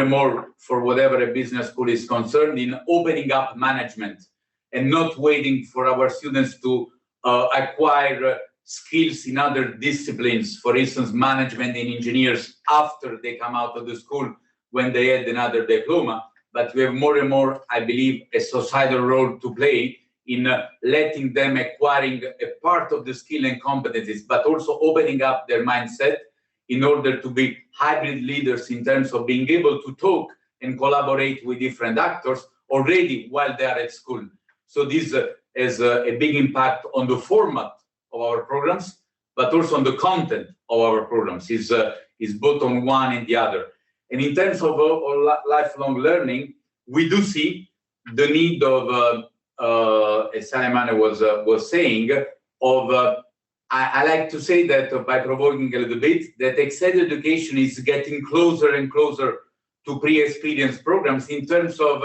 more for whatever a business school is concerned in opening up management and not waiting for our students to acquire skills in other disciplines, for instance, management and engineers after they come out of the school when they had another diploma. But we have more and more, I believe, a societal role to play in letting them acquiring a part of the skill and competencies, but also opening up their mindset in order to be hybrid leaders in terms of being able to talk and collaborate with different actors already while they are at school. So this has a big impact on the format of our programs, but also on the content of our programs. Is both on one and the other. And in terms of lifelong learning, we do see the need of, as Salimane was saying, of I like to say that by provoking a little bit, that extended education is getting closer and closer to pre-experience programs in terms of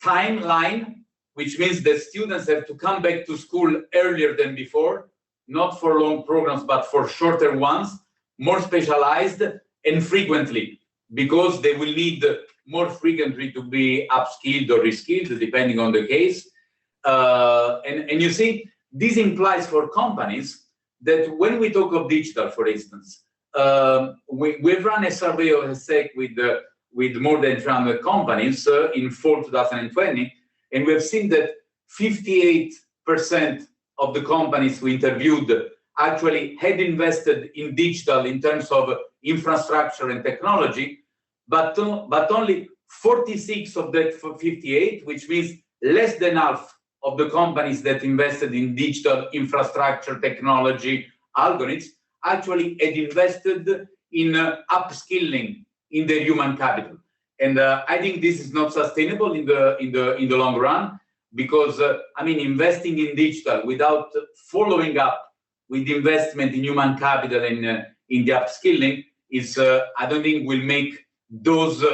timeline, which means that students have to come back to school earlier than before, not for long programs, but for shorter ones, more specialized and frequently, because they will need more frequently to be upskilled or reskilled, depending on the case. And you see, this implies for companies that when we talk of digital, for instance, we've run a survey of ESSEC with more than 300 companies in fall 2020, and we have seen that 58% of the companies we interviewed actually had invested in digital in terms of infrastructure and technology, but only 46 of that 58, which means less than half of the companies that invested in digital infrastructure, technology, algorithms, actually had invested in upskilling in their human capital. And I think this is not sustainable in the long run, because I mean, investing in digital without following up with investment in human capital and in the upskilling is, I don't think will make those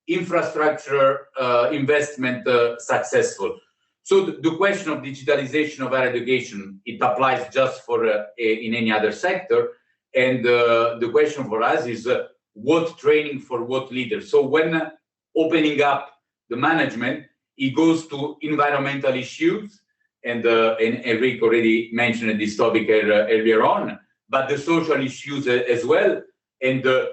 infrastructure investment successful. So the question of digitalization of higher education, it applies just for in any other sector. And the question for us is what training for what leaders. So when opening up the management, it goes to environmental issues, and Enrique already mentioned this topic earlier on, but the social issues as well, and the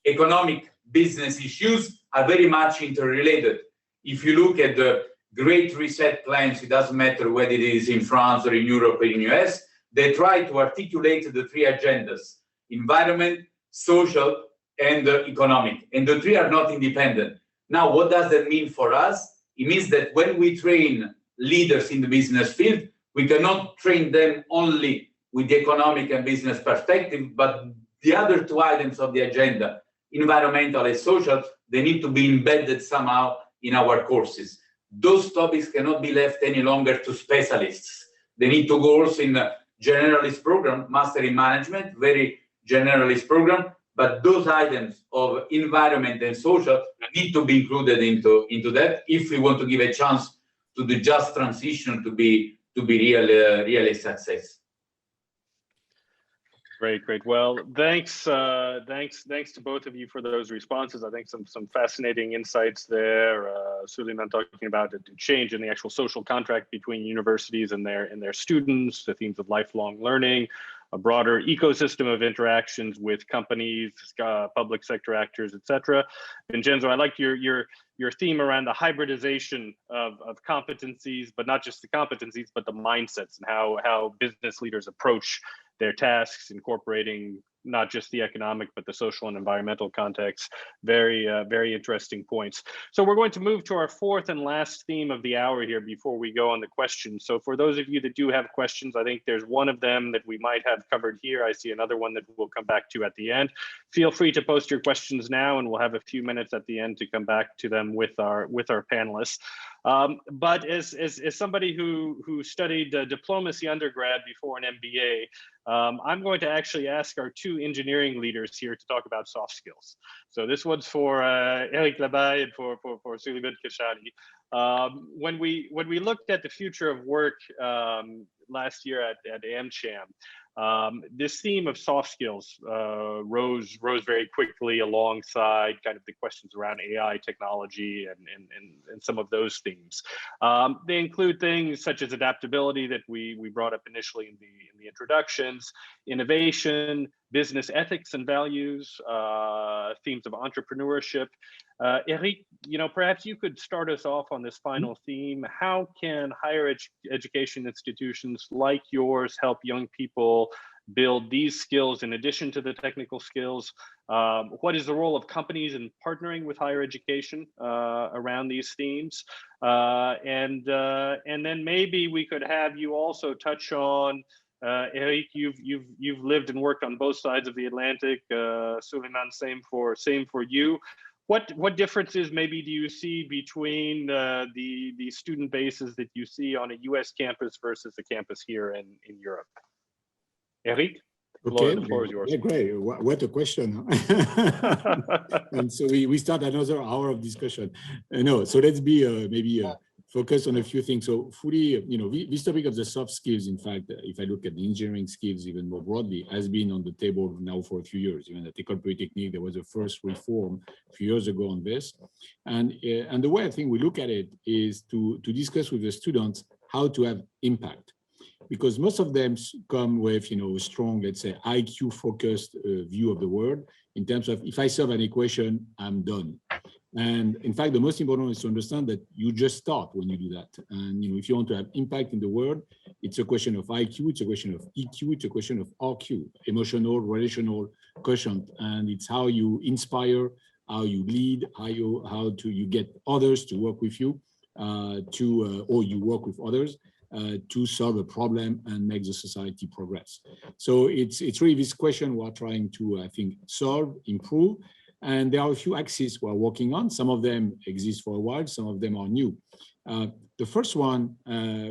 economic business issues are very much interrelated. If you look at the Great Reset plans, it doesn't matter whether it is in France or in Europe or in US, they try to articulate the three agendas: environment, social, and economic. And the three are not independent. Now, what does that mean for us? It means that when we train leaders in the business field, we cannot train them only with the economic and business perspective, but the other two items of the agenda, environmental and social, they need to be embedded somehow in our courses. Those topics cannot be left any longer to specialists. They need to go also in a generalist program, master in management, very generalist program, but those items of environment and social need to be included into that if we want to give a chance to the just transition to be really success. Great. Well, thanks to both of you for those responses. I think some fascinating insights there. Suleiman talking about the change in the actual social contract between universities and their students, the themes of lifelong learning, a broader ecosystem of interactions with companies, public sector actors, etc. Vincenzo, I like your theme around the hybridization of competencies, but not just the competencies, but the mindsets and how business leaders approach their tasks, incorporating not just the economic, but the social and environmental context. Very interesting points. So we're going to move to our fourth and last theme of the hour here before we go on the questions. So for those of you that do have questions, I think there's one of them that we might have covered here. I see another one that we'll come back to at the end. Feel free to post your questions now, and we'll have a few minutes at the end to come back to them with our panelists. But as somebody who studied diplomacy undergrad before an MBA, I'm going to actually ask our two engineering leaders here to talk about soft skills. So this one's for Eric Labaye and for Suleiman Keshani. When we looked at the future of work last year at AmCham, this theme of soft skills rose very quickly alongside kind of the questions around AI technology and some of those themes. They include things such as adaptability that we brought up initially in the introductions, innovation, business ethics and values, themes of entrepreneurship. Eric, perhaps you could start us off on this final theme. How can higher education institutions like yours help young people build these skills in addition to the technical skills? What is the role of companies in partnering with higher education around these themes? And then maybe we could have you also touch on, Eric, you've lived and worked on both sides of the Atlantic. Suleiman, same for you. What differences maybe do you see between the student bases that you see on a US campus versus a campus here in Europe? Eric, the floor is yours. Yeah, great. What a question. And so we start another hour of discussion. No, so let's be maybe focus on a few things. So fully, this topic of the soft skills, in fact, if I look at the engineering skills even more broadly, has been on the table now for a few years. Even at École Polytechnique, there was a first reform a few years ago on this. And the way I think we look at it is to discuss with the students how to have impact. Because most of them come with, a strong, let's say, IQ-focused view of the world in terms of, if I solve an equation, I'm done. And in fact, the most important is to understand that you just start when you do that. And if you want to have impact in the world, it's a question of IQ, it's a question of EQ, it's a question of RQ, emotional, relational quotient. And it's how you inspire, how you lead, how you get others to work with you, or you work with others. To solve a problem and make the society progress. So it's really this question we're trying to, I think, solve, improve. And there are a few axes we're working on. Some of them exist for a while, some of them are new. The first one,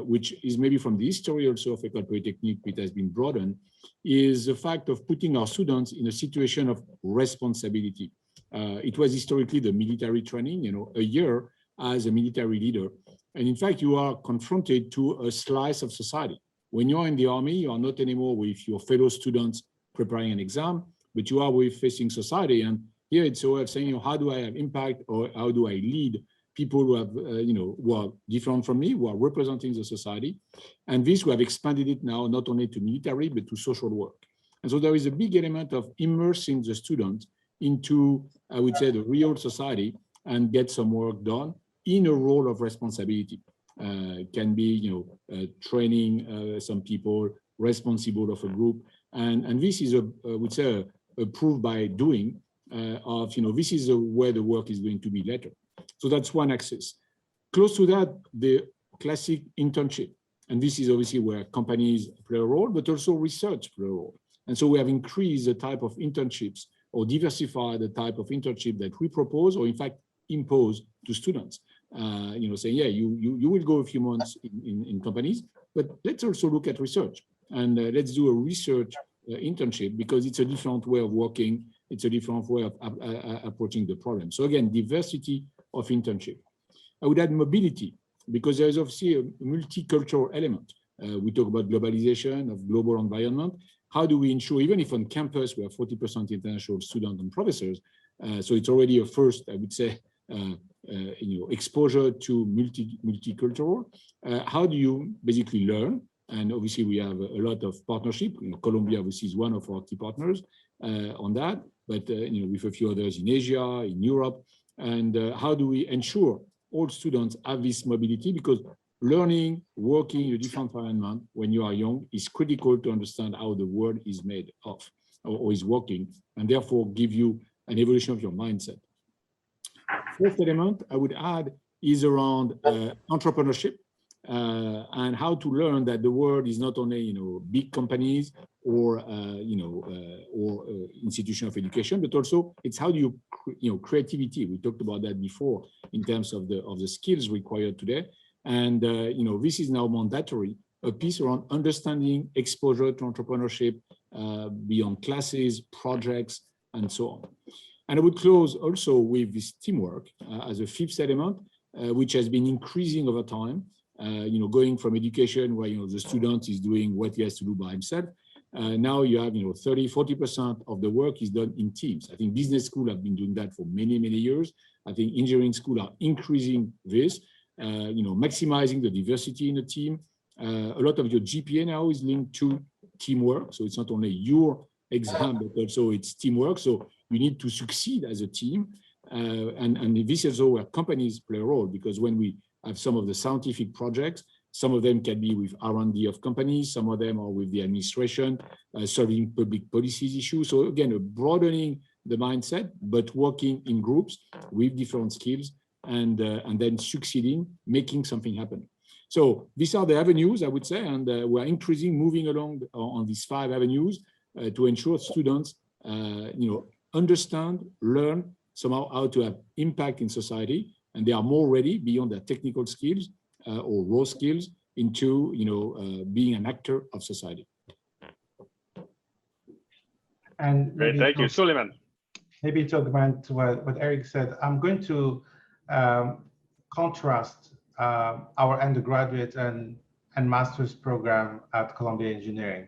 which is maybe from the history also of École Polytechnique, which has been broadened, is the fact of putting our students in a situation of responsibility. It was historically the military training, a year as a military leader. And in fact, you are confronted to a slice of society. When you're in the army, you are not anymore with your fellow students preparing an exam, but you are facing society. And here it's a way of saying, how do I have impact, or how do I lead people who have, who are different from me, who are representing the society. And this, we have expanded it now, not only to military, but to social work. And so there is a big element of immersing the student into, I would say, the real society and get some work done in a role of responsibility. Can be, training some people, responsible of a group. And this is, I would say, a proof by doing of, this is where the work is going to be later. So that's one axis. Close to that, the classic internship. And this is obviously where companies play a role, but also research play a role. And so we have increased the type of internships, or diversified the type of internship that we propose, or in fact impose to students. Saying, yeah, you will go a few months in companies, but let's also look at research, and let's do a research internship, because it's a different way of working, it's a different way of approaching the problem. So again, diversity of internship. I would add mobility, because there is obviously a multicultural element. We talk about globalization of global environment. How do we ensure, even if on campus we have 40% international students and professors, so it's already a first, I would say, exposure to multicultural. How do you basically learn? And obviously we have a lot of partnership. Colombia obviously is one of our key partners on that, but with a few others in Asia, in Europe. And how do we ensure all students have this mobility? Because learning, working in a different environment when you are young is critical to understand how the world is made of, or is working, and therefore give you an evolution of your mindset. Fourth element I would add is around entrepreneurship and how to learn that the world is not only big companies or institution of education, but also it's how do you creativity. We talked about that before in terms of the skills required today, and this is now mandatory. A piece around understanding exposure to entrepreneurship beyond classes, projects, and so on. And I would close also with this teamwork as a fifth element, which has been increasing over time. Going from education where the student is doing what he has to do by himself. Now you have 30–40% of the work is done in teams. I think business school have been doing that for many years. I think engineering school are increasing this, maximizing the diversity in the team. A lot of your GPA now is linked to teamwork, so it's not only your exam, but also it's teamwork. So you need to succeed as a team, and this is also where companies play a role, because when we have some of the scientific projects, Some of them can be with R&D of companies, some of them are with the administration, solving public policies issues. So again, broadening the mindset, but working in groups with different skills and then succeeding, making something happen. So these are the avenues, I would say, and we're moving along on these 5 avenues to ensure students, understand, learn somehow how to have impact in society, and they are more ready beyond their technical skills or raw skills into, being an actor of society. And great, thank you, Suleiman. Maybe to augment what Eric said, I'm going to contrast our undergraduate and master's program at Columbia Engineering.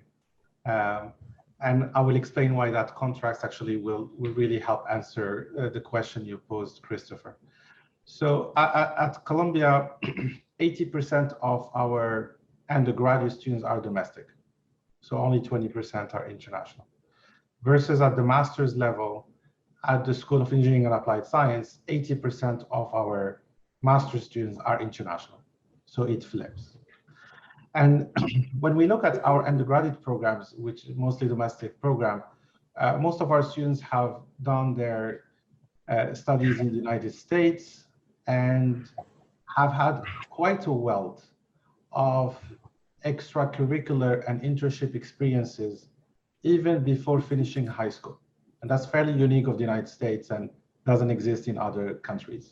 And I will explain why that contrast actually will really help answer the question you posed, Christopher. So at Columbia, 80% of our undergraduate students are domestic. So only 20% are international. Versus at the master's level, at the School of Engineering and Applied Science, 80% of our master's students are international. So it flips. And when we look at our undergraduate programs, which is mostly domestic program, most of our students have done their studies in the United States and have had quite a wealth of extracurricular and internship experiences even before finishing high school. And that's fairly unique of the United States and doesn't exist in other countries.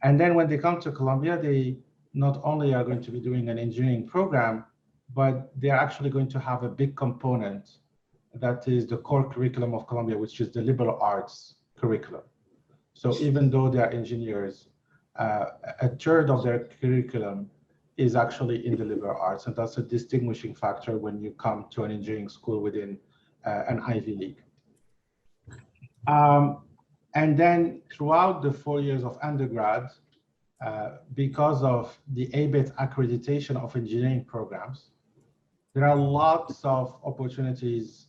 And then when they come to Columbia, they not only are going to be doing an engineering program, but they're actually going to have a big component that is the core curriculum of Columbia, which is the liberal arts curriculum. So even though they are engineers, a third of their curriculum is actually in the liberal arts, and that's a distinguishing factor when you come to an engineering school within an Ivy League. And then throughout the 4 years of undergrad, because of the ABET accreditation of engineering programs, there are lots of opportunities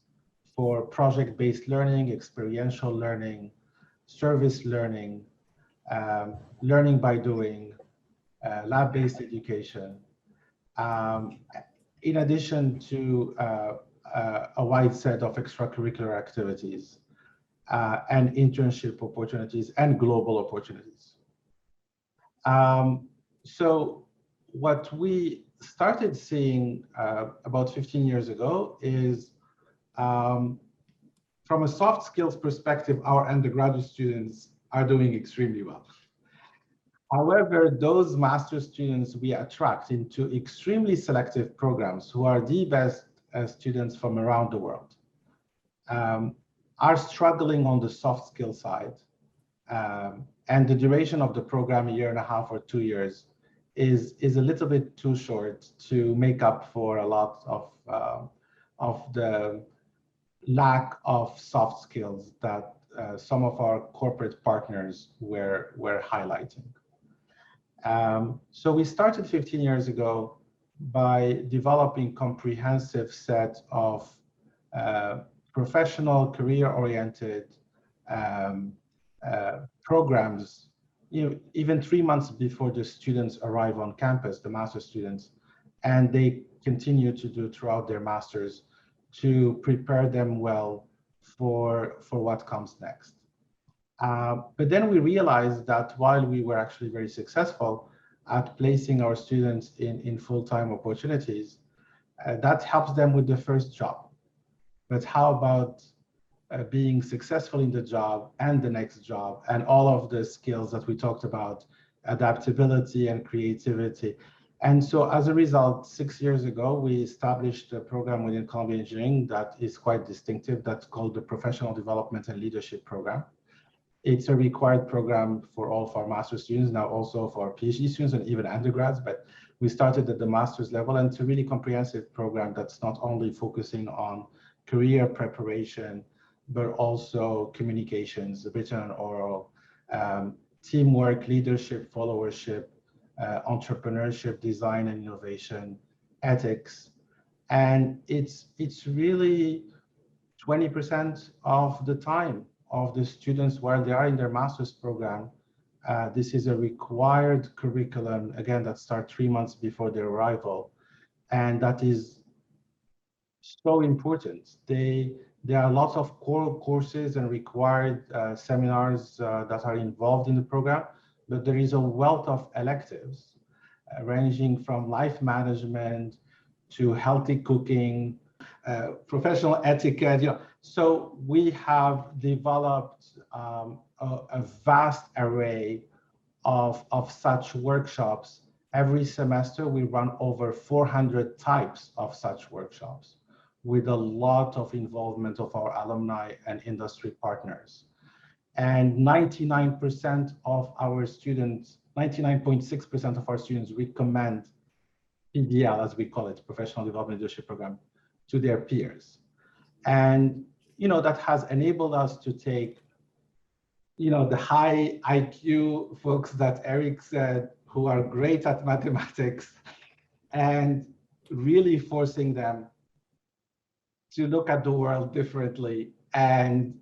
for project-based learning, experiential learning, service learning, learning by doing, lab-based education, in addition to a wide set of extracurricular activities and internship opportunities and global opportunities. So what we started seeing about 15 years ago is from a soft skills perspective, our undergraduate students are doing extremely well. However, those master's students we attract into extremely selective programs who are the best students from around the world are struggling on the soft skill side. And the duration of the program, 1.5 years or 2 years, is a little bit too short to make up for a lot of the lack of soft skills that some of our corporate partners were highlighting. So we started 15 years ago by developing comprehensive set of professional, career-oriented programs, even 3 months before the students arrive on campus, the master's students, and they continue to do throughout their masters to prepare them well for what comes next. But then we realized that while we were actually very successful at placing our students in full-time opportunities, that helps them with the first job. But how about being successful in the job and the next job and all of the skills that we talked about, adaptability and creativity? And so as a result, 6 years ago, we established a program within Columbia Engineering that is quite distinctive. That's called the Professional Development and Leadership Program. It's a required program for all of our master's students, now also for our PhD students and even undergrads, but we started at the master's level, and it's a really comprehensive program that's not only focusing on career preparation, but also communications, written and oral, teamwork, leadership, followership, entrepreneurship, design and innovation, ethics. And it's really 20% of the time of the students while they are in their master's program This is a required curriculum, again, that starts 3 months before their arrival. And that is so important. There are lots of core courses and required seminars that are involved in the program, but there is a wealth of electives ranging from life management to healthy cooking, professional etiquette. So we have developed a vast array of such workshops. Every semester, we run over 400 types of such workshops with a lot of involvement of our alumni and industry partners. And 99% of our students, 99.6% of our students recommend PDL, as we call it, Professional Development Leadership Program, to their peers. And that has enabled us to take the high IQ folks that Eric said, who are great at mathematics, and really forcing them to look at the world differently and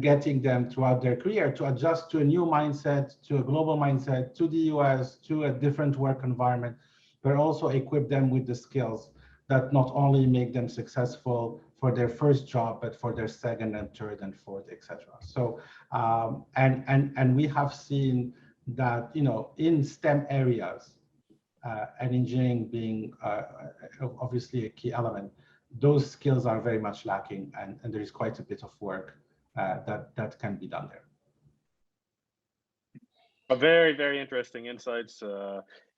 getting them throughout their career to adjust to a new mindset, to a global mindset, to the US, to a different work environment, but also equip them with the skills that not only make them successful for their first job, but for their second and third and fourth, etc. So, and we have seen that, in STEM areas, and engineering being obviously a key element, those skills are very much lacking, and there is quite a bit of work that can be done there. Very, very interesting insights,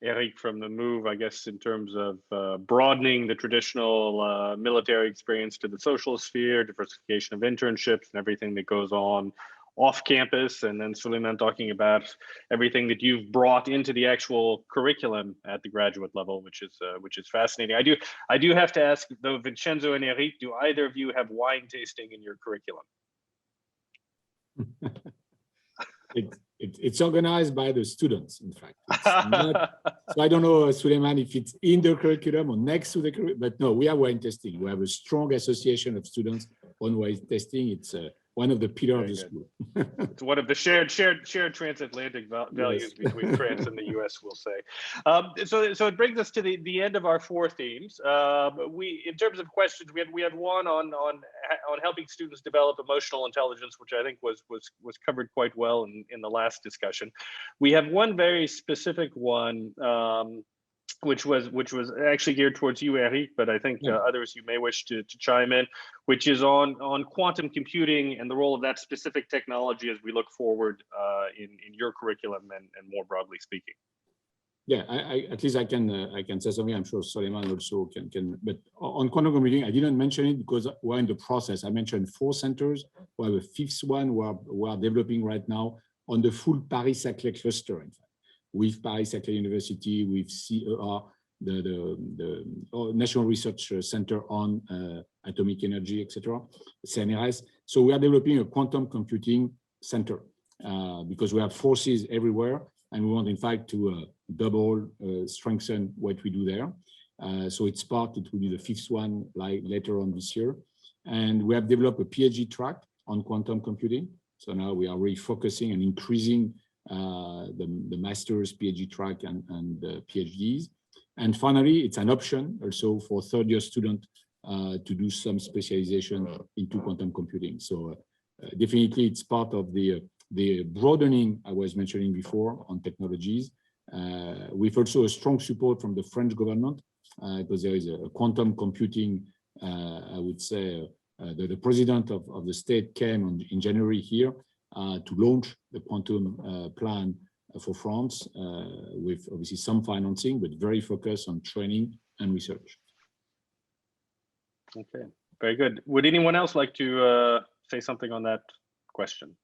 Eric, from the move, I guess, in terms of broadening the traditional military experience to the social sphere, diversification of internships and everything that goes on off campus, and then Suleiman talking about everything that you've brought into the actual curriculum at the graduate level, which is fascinating. I do have to ask though, Vincenzo and Eric, do either of you have wine tasting in your curriculum? It's organized by the students, in fact. So I don't know, Suleiman, if it's in the curriculum or next to the curriculum, but no, we have wine testing. We have a strong association of students on wine testing. It's one of the pillars of the school. It's one of the shared transatlantic values between France and the US, we'll say. So it brings us to the end of our 4 themes. In terms of questions, we had one on helping students develop emotional intelligence, which I think was covered quite well in the last discussion. We have one very specific one, which was actually geared towards you, Eric, but I think others you may wish to chime in, which is on quantum computing and the role of that specific technology as we look forward in your curriculum and more broadly speaking. Yeah, at least I can say something. I'm sure Suleiman also can. But on quantum computing, I didn't mention it because we're in the process. I mentioned 4 centers. We have a 5th one we are developing right now on the full Paris-Saclay cluster, in fact, with Paris-Saclay University, with CER, the National Research Center on Atomic Energy, etc., CNRS. So we are developing a quantum computing center because we have forces everywhere, and we want, in fact, to double, strengthen what we do there. So it will be the 5th one later on this year. And we have developed a PhD track on quantum computing. So now we are really focusing and increasing the master's, PhD track, and the PhDs. And finally, it's an option also for 3rd-year student to do some specialization into quantum computing. So definitely it's part of the broadening I was mentioning before on technologies. With also a strong support from the French government, because there is a quantum computing, I would say, the president of the state came in January here to launch the quantum plan for France, with obviously some financing, but very focused on training and research. Okay, very good. Would anyone else like to say something on that question?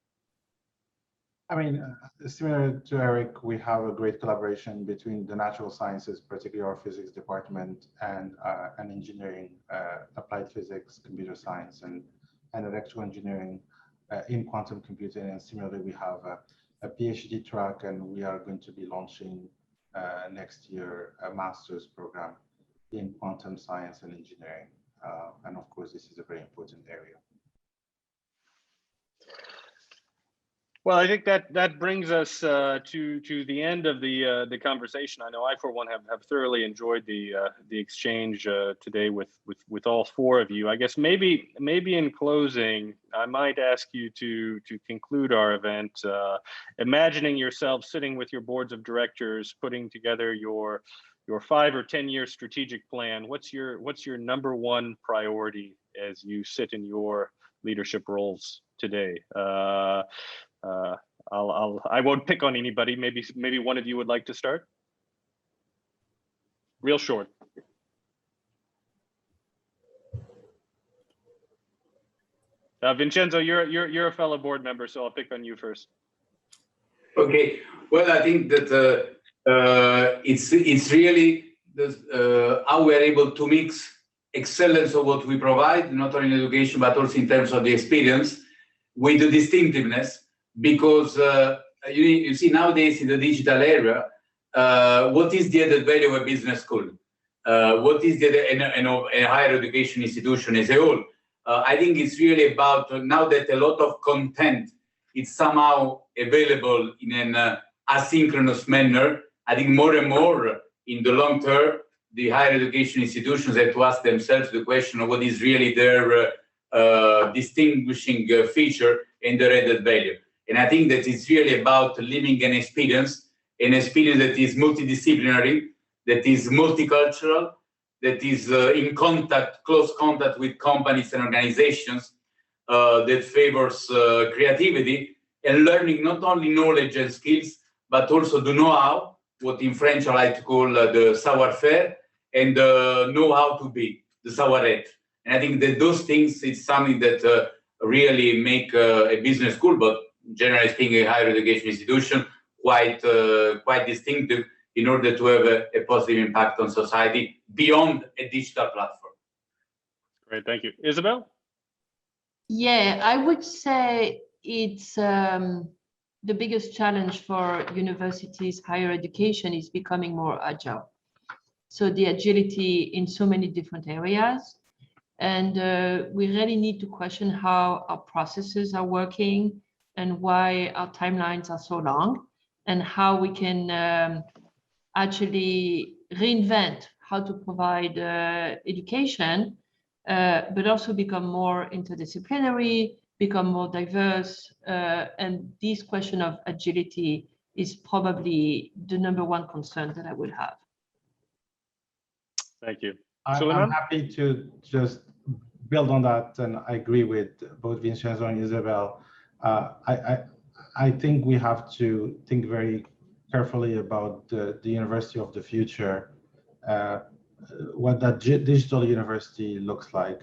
I mean, similar to Eric, we have a great collaboration between the natural sciences, particularly our physics department, and engineering, applied physics, computer science, and electrical engineering in quantum computing. And similarly, we have a PhD track, and we are going to be launching next year a master's program in quantum science and engineering. And of course, this is a very important area. Well, I think that brings us to the end of the conversation. I know I, for one, have thoroughly enjoyed the exchange today with all four of you. I guess maybe in closing, I might ask you to conclude our event, imagining yourself sitting with your boards of directors, putting together your 5 or 10 year strategic plan. What's your number one priority as you sit in your leadership roles today? I won't pick on anybody. Maybe one of you would like to start. Real short. Vincenzo, you're a fellow board member, so I'll pick on you first. Okay. Well, I think that it's really how we are able to mix excellence of what we provide, not only in education but also in terms of the experience, with the distinctiveness. Because you see nowadays in the digital era, what is the added value of a business school? What is a higher education institution as a whole? I think it's really about now that a lot of content is somehow available in an asynchronous manner. I think more and more in the long term, the higher education institutions have to ask themselves the question of what is really their distinguishing feature and their added value. And I think that it's really about living an experience that is multidisciplinary, that is multicultural, that is in close contact with companies and organizations, that favors creativity and learning not only knowledge and skills, but also the know-how, what in French I like to call the savoir-faire, and the know-how to be, the savoir-être. And I think that those things is something that really make a business school, but generally speaking, a higher education institution, quite distinctive in order to have a positive impact on society beyond a digital platform. Great, thank you. Isabelle? Yeah, I would say it's the biggest challenge for universities, higher education is becoming more agile. So the agility in so many different areas. And we really need to question how our processes are working and why our timelines are so long, and how we can actually reinvent how to provide education, but also become more interdisciplinary, become more diverse. And this question of agility is probably the number one concern that I would have. Thank you. I'm happy to just build on that, and I agree with both Vincenzo and Isabelle. I think we have to think very carefully about the university of the future, what that digital university looks like,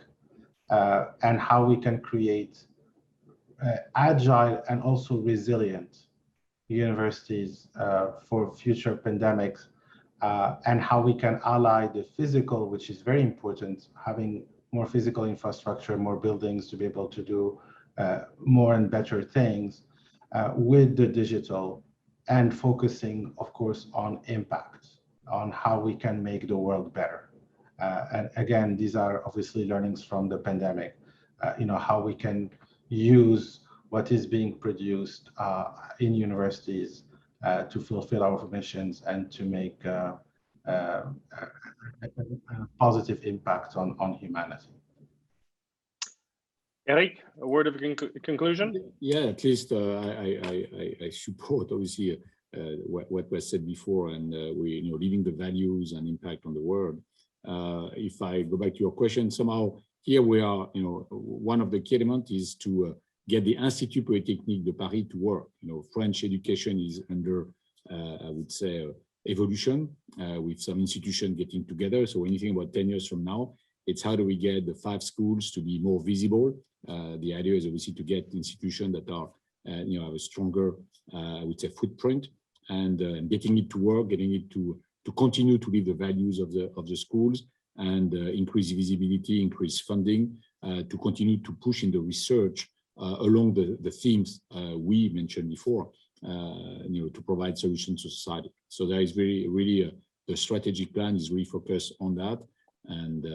and how we can create agile and also resilient universities for future pandemics, and how we can ally the physical, which is very important, having more physical infrastructure, more buildings to be able to do more and better things, with the digital, and focusing, of course, on impact, on how we can make the world better. And again, these are obviously learnings from the pandemic, how we can use what is being produced in universities to fulfill our missions and to make a positive impact on humanity. Eric, a word of conclusion? Yeah, at least I support obviously what was said before, and we living the values and impact on the world. If I go back to your question, somehow here we are, one of the key elements is to get the Institut Polytechnique de Paris to work. French education is under, I would say, evolution, with some institutions getting together. So when you think about 10 years from now, it's how do we get the 5 schools to be more visible? The idea is obviously to get institutions that are, have a stronger, I would say, footprint, and getting it to work, getting it to continue to live the values of the schools, and increase visibility, increase funding, to continue to push in the research along the themes we mentioned before, to provide solutions to society. So there is really the strategic plan is really focused on that, and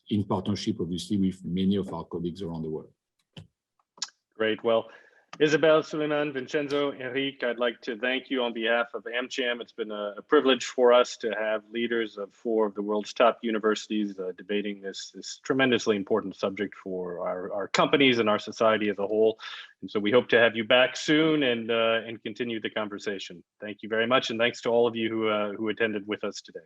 in partnership, obviously, with many of our colleagues around the world. Great. Well, Isabelle, Suleiman, Vincenzo, Enrique, I'd like to thank you on behalf of AmCham. It's been a privilege for us to have leaders of 4 of the world's top universities debating this tremendously important subject for our companies and our society as a whole. And so we hope to have you back soon and continue the conversation. Thank you very much, and thanks to all of you who attended with us today.